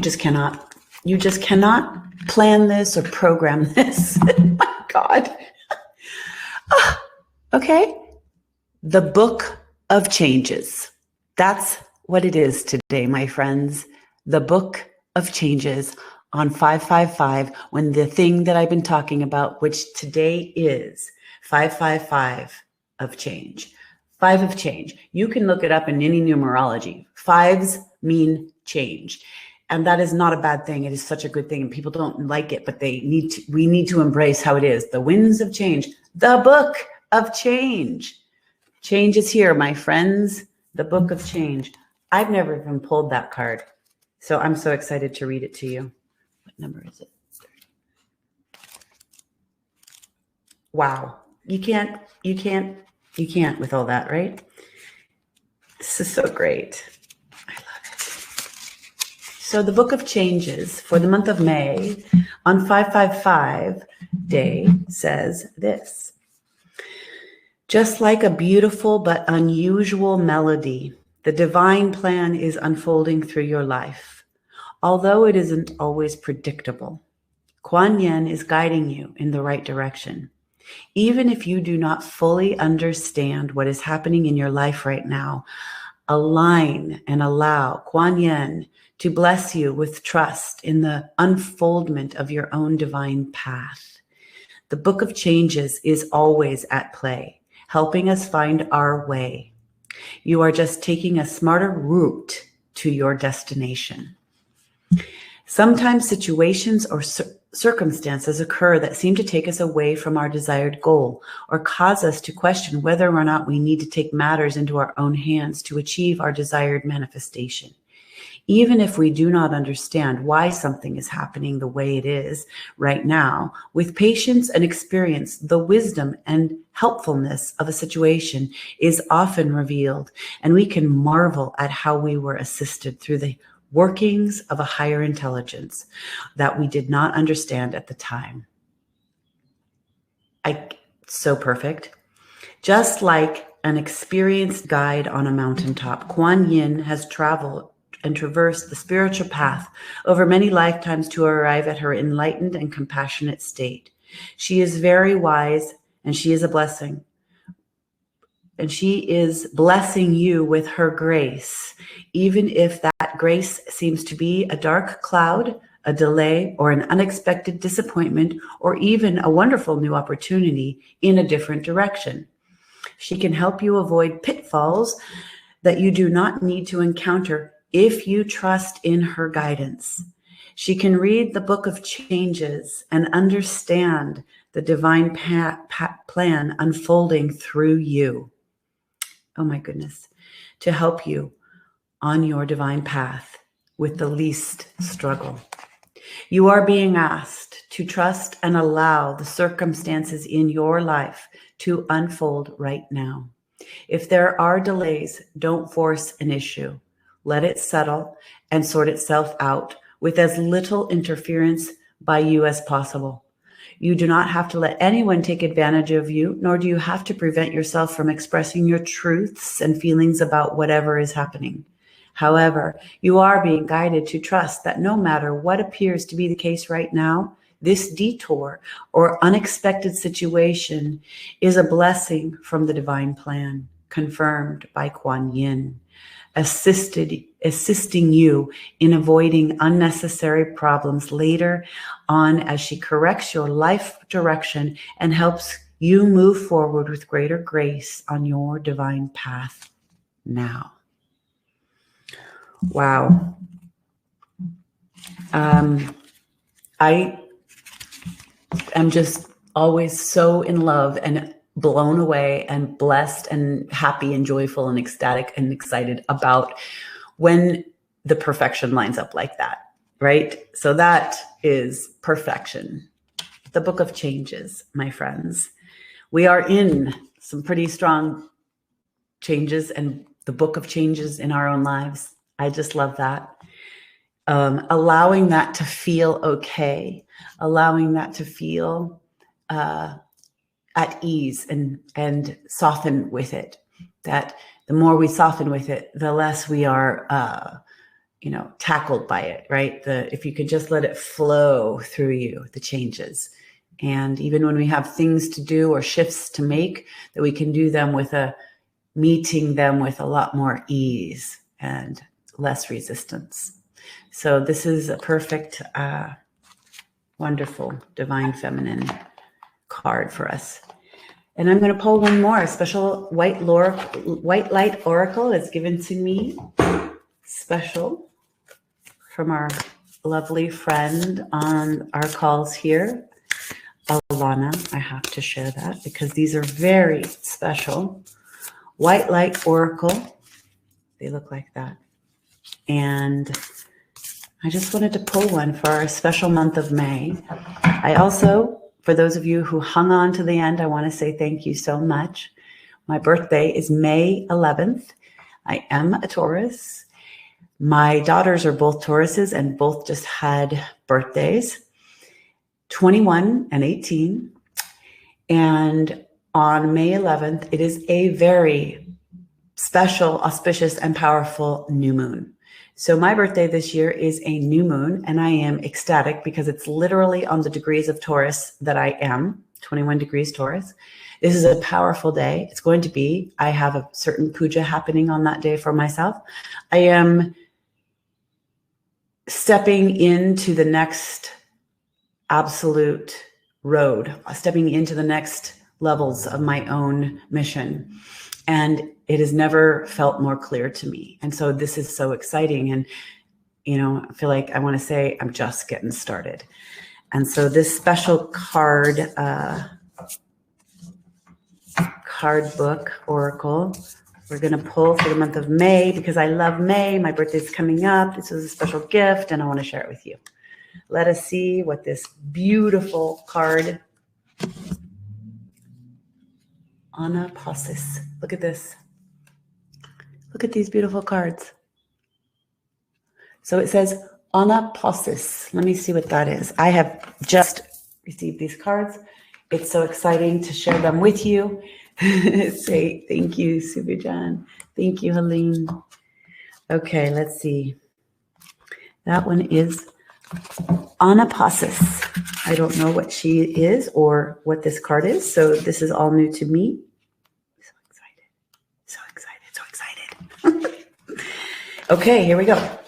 just cannot You just cannot plan this or program this. My God. Okay. The Book of Changes. That's what it is today, my friends. The Book of Changes on 555, when the thing that I've been talking about, which today is 555 of change. 5 of change. You can look it up in any numerology. 5s mean change. And that is not a bad thing. It is such a good thing. And people don't like it, but we need to embrace how it is. The winds of change. The Book of Change. Change is here, my friends. The Book of Change. I've never even pulled that card. So I'm so excited to read it to you. What number is it? Wow. You can't with all that, right? This is so great. I love it. So the Book of Changes for the month of May on 555 day says this. Just like a beautiful but unusual melody, the divine plan is unfolding through your life. Although it isn't always predictable, Kuan Yin is guiding you in the right direction. Even if you do not fully understand what is happening in your life right now, align and allow Kuan Yin to bless you with trust in the unfoldment of your own divine path. The Book of Changes is always at play, helping us find our way. You are just taking a smarter route to your destination. Sometimes situations or circumstances occur that seem to take us away from our desired goal or cause us to question whether or not we need to take matters into our own hands to achieve our desired manifestation. Even if we do not understand why something is happening the way it is right now, with patience and experience, the wisdom and helpfulness of a situation is often revealed, and we can marvel at how we were assisted through the workings of a higher intelligence that we did not understand at the time. So perfect. Just like an experienced guide on a mountaintop, Kuan Yin has traveled and traversed the spiritual path over many lifetimes to arrive at her enlightened and compassionate state. She is very wise, and she is a blessing. And she is blessing you with her grace, even if that grace seems to be a dark cloud, a delay, or an unexpected disappointment, or even a wonderful new opportunity in a different direction. She can help you avoid pitfalls that you do not need to encounter if you trust in her guidance. She can read the Book of Changes and understand the divine plan unfolding through you. Oh my goodness, to help you on your divine path with the least struggle. You are being asked to trust and allow the circumstances in your life to unfold right now. If there are delays, don't force an issue. Let it settle and sort itself out with as little interference by you as possible. You do not have to let anyone take advantage of you, nor do you have to prevent yourself from expressing your truths and feelings about whatever is happening. However, you are being guided to trust that no matter what appears to be the case right now, this detour or unexpected situation is a blessing from the divine plan, confirmed by Kuan Yin, assisting you in avoiding unnecessary problems later on as she corrects your life direction and helps you move forward with greater grace on your divine path now. Wow. I am just always so in love and blown away and blessed and happy and joyful and ecstatic and excited about when the perfection lines up like that, right? So that is perfection. The Book of Changes, my friends. We are in some pretty strong changes and the Book of Changes in our own lives. I just love that. Allowing that to feel okay, allowing that to feel at ease and soften with it. That the more we soften with it, the less we are tackled by it, right? If you could just let it flow through you, the changes. And even when we have things to do or shifts to make, that we can do them meeting them with a lot more ease and less resistance. So this is a perfect, wonderful, divine feminine card for us. And I'm going to pull one more. A special white light oracle is given to me, special, from our lovely friend on our calls here, Alana. I have to share that because these are very special. White light oracle. They look like that. And I just wanted to pull one for our special month of May. I also, for those of you who hung on to the end, I want to say thank you so much. My birthday is May 11th. I am a Taurus. My daughters are both Tauruses and both just had birthdays, 21 and 18. And on May 11th, it is a very special, auspicious, and powerful new moon. So my birthday this year is a new moon, and I am ecstatic because it's literally on the degrees of Taurus that I am, 21 degrees Taurus. This is a powerful day. It's going to be. I have a certain puja happening on that day for myself. I am stepping into the next absolute road, stepping into the next levels of my own mission. And it has never felt more clear to me. And so this is so exciting. And, I feel like I want to say I'm just getting started. And so this special card book oracle, we're going to pull for the month of May because I love May. My birthday's coming up. This is a special gift and I want to share it with you. Let us see what this beautiful card, Anapausis. Look at this. Look at these beautiful cards. So it says Anapausis. Let me see what that is. I have just received these cards. It's so exciting to share them with you. Say thank you, Subijan. Thank you, Helene. Okay, let's see. That one is Anapausis. I don't know what she is or what this card is, so this is all new to me. So excited. Okay, here we go.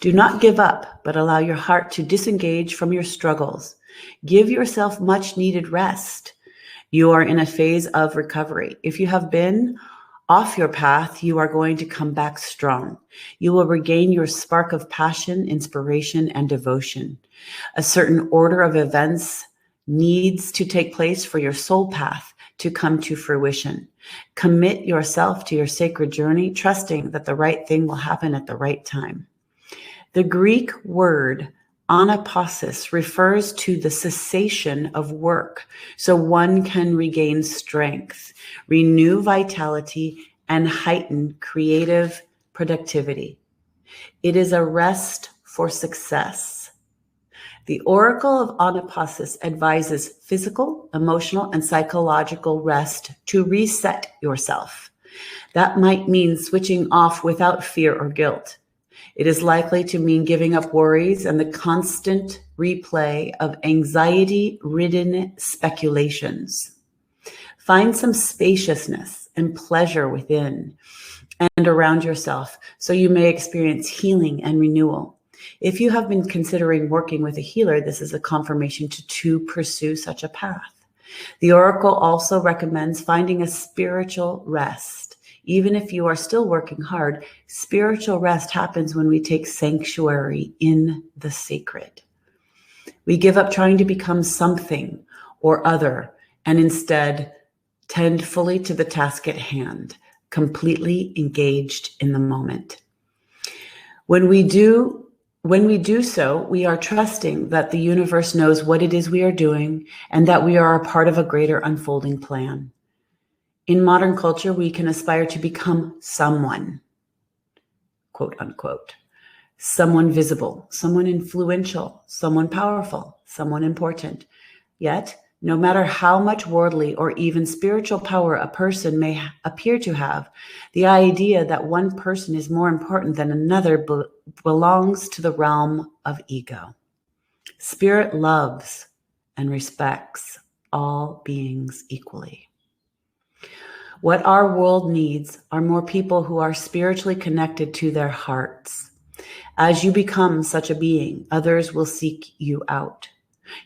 Do not give up, but allow your heart to disengage from your struggles. Give yourself much needed rest. You are in a phase of recovery. If you have been off your path, you are going to come back strong. You will regain your spark of passion, inspiration, and devotion. A certain order of events needs to take place for your soul path to come to fruition. Commit yourself to your sacred journey, trusting that the right thing will happen at the right time. The Greek word anapausis refers to the cessation of work, so one can regain strength, renew vitality, and heighten creative productivity. It is a rest for success. The Oracle of Anapausis advises physical, emotional, and psychological rest to reset yourself. That might mean switching off without fear or guilt. It is likely to mean giving up worries and the constant replay of anxiety-ridden speculations. Find some spaciousness and pleasure within and around yourself so you may experience healing and renewal. If you have been considering working with a healer, this is a confirmation to pursue such a path. The Oracle also recommends finding a spiritual rest. Even if you are still working hard, spiritual rest happens when we take sanctuary in the sacred. We give up trying to become something or other and instead tend fully to the task at hand, completely engaged in the moment. When we do so, we are trusting that the universe knows what it is we are doing and that we are a part of a greater unfolding plan. In modern culture, we can aspire to become someone, quote unquote, someone visible, someone influential, someone powerful, someone important. Yet, No matter how much worldly or even spiritual power a person may appear to have, the idea that one person is more important than another belongs to the realm of ego. Spirit loves and respects all beings equally. What our world needs are more people who are spiritually connected to their hearts. As you become such a being, others will seek you out.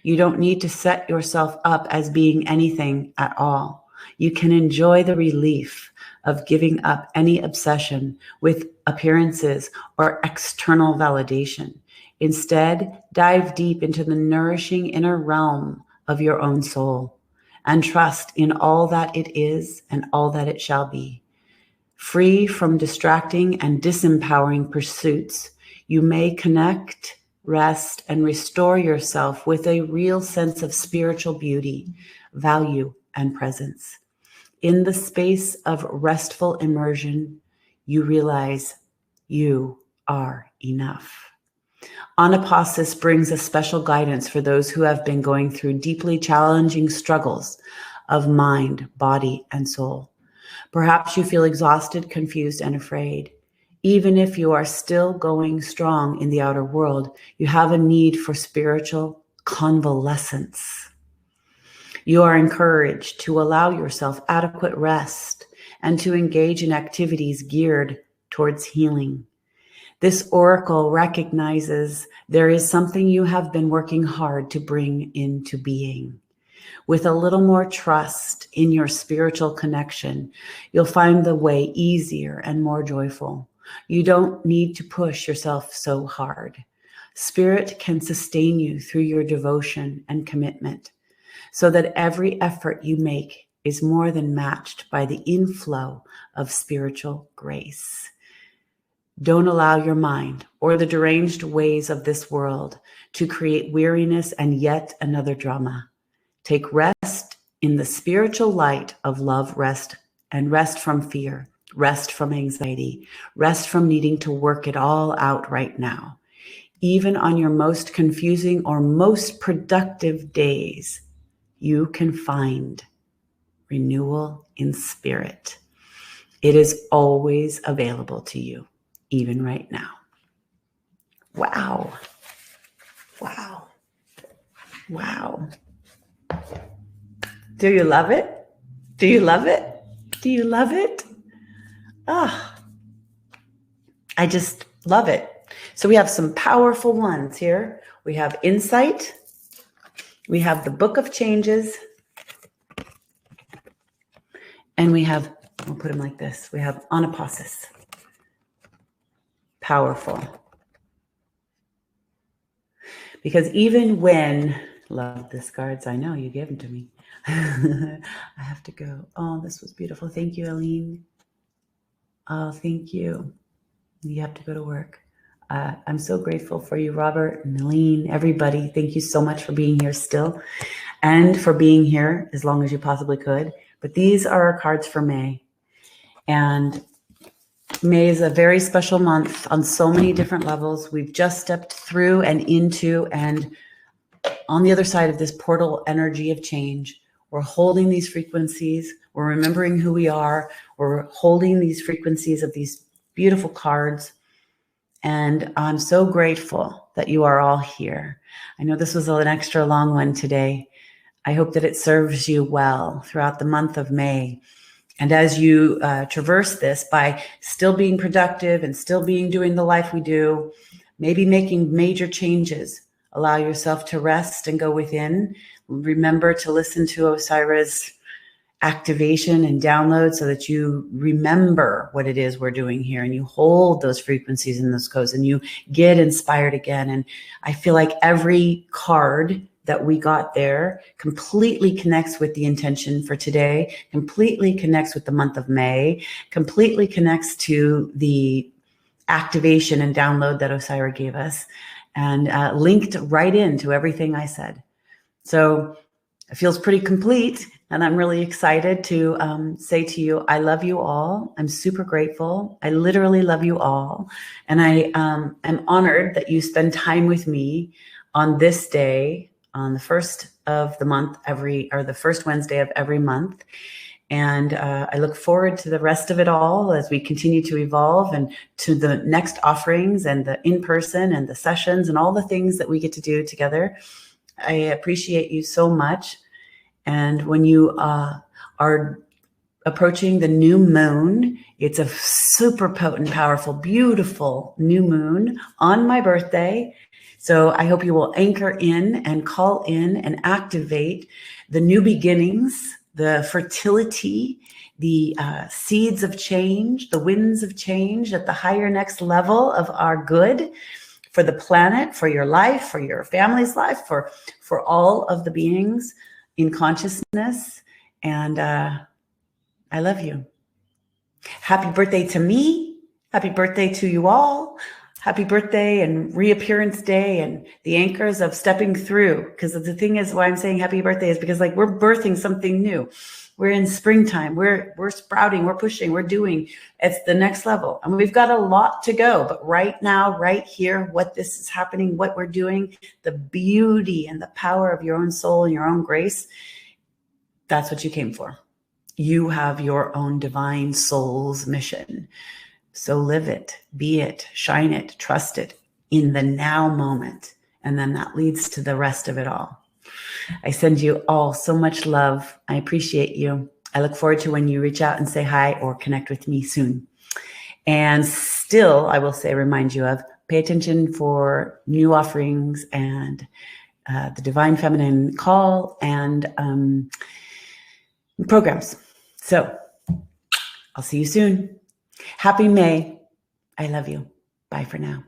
You don't need to set yourself up as being anything at all. You can enjoy the relief of giving up any obsession with appearances or external validation. Instead, dive deep into the nourishing inner realm of your own soul and trust in all that it is and all that it shall be. Free from distracting and disempowering pursuits, you may connect, rest, and restore yourself with a real sense of spiritual beauty, value, and presence. In the space of restful immersion, you realize you are enough. Anapasis brings a special guidance for those who have been going through deeply challenging struggles of mind, body, and soul. Perhaps you feel exhausted, confused, and afraid. Even if you are still going strong in the outer world, you have a need for spiritual convalescence. You are encouraged to allow yourself adequate rest and to engage in activities geared towards healing. This oracle recognizes there is something you have been working hard to bring into being. With a little more trust in your spiritual connection, you'll find the way easier and more joyful. You don't need to push yourself so hard. Spirit can sustain you through your devotion and commitment, so that every effort you make is more than matched by the inflow of spiritual grace. Don't allow your mind or the deranged ways of this world to create weariness and yet another drama. Take rest in the spiritual light of love, rest from fear, rest from anxiety, rest from needing to work it all out right now. Even on your most confusing or most productive days, you can find renewal in spirit. It is always available to you, even right now. Wow. Wow. Wow. Do you love it? Do you love it? Do you love it? I just love it. So we have some powerful ones here. We have insight. We have the Book of Changes. And we have, we'll put them like this. We have Anapasis. Powerful. Because even when, love this cards, I know you gave them to me. I have to go. Oh, this was beautiful. Thank you, Aline. Oh, thank you. You have to go to work. I'm so grateful for you, Robert and Aline, everybody. Thank you so much for being here still and for being here as long as you possibly could. But these are our cards for May. And May is a very special month on so many different levels. We've just stepped through and into and on the other side of this portal energy of change. We're holding these frequencies. We're remembering who we are. We're holding these frequencies of these beautiful cards. And I'm so grateful that you are all here. I know this was an extra long one today. I hope that it serves you well throughout the month of May. And as you traverse this by still being productive and still doing the life we do, maybe making major changes, allow yourself to rest and go within. Remember to listen to Osairah's activation and download so that you remember what it is we're doing here and you hold those frequencies and those codes and you get inspired again. And I feel like every card that we got there completely connects with the intention for today, completely connects with the month of May, completely connects to the activation and download that Osairah gave us, and linked right into everything I said. So it feels pretty complete, and I'm really excited to say to you, I love you all. I'm super grateful. I literally love you all. And I am honored that you spend time with me on this day, on the 1st of the month, the first Wednesday of every month. And I look forward to the rest of it all as we continue to evolve, and to the next offerings and the in-person and the sessions and all the things that we get to do together. I appreciate you so much. And when you are approaching the new moon, it's a super potent, powerful, beautiful new moon on my birthday. So I hope you will anchor in and call in and activate the new beginnings, the fertility, the seeds of change, the winds of change at the higher next level of our good for the planet, for your life, for your family's life, for all of the beings in consciousness. And I love you. Happy birthday to me. Happy birthday to you all. Happy birthday and reappearance day and the anchors of stepping through. Because the thing is, why I'm saying happy birthday is because, like, we're birthing something new. We're in springtime. We're sprouting. We're pushing. We're doing. It's the next level. And we've got a lot to go. But right now, right here, what this is happening, what we're doing, the beauty and the power of your own soul and your own grace, that's what you came for. You have your own divine soul's mission. So live it, be it, shine it, trust it in the now moment. And then that leads to the rest of it all. I send you all so much love. I appreciate you. I look forward to when you reach out and say hi or connect with me soon. And still, I will say, remind you of, pay attention for new offerings and the Divine Feminine Call and programs. So I'll see you soon. Happy May. I love you. Bye for now.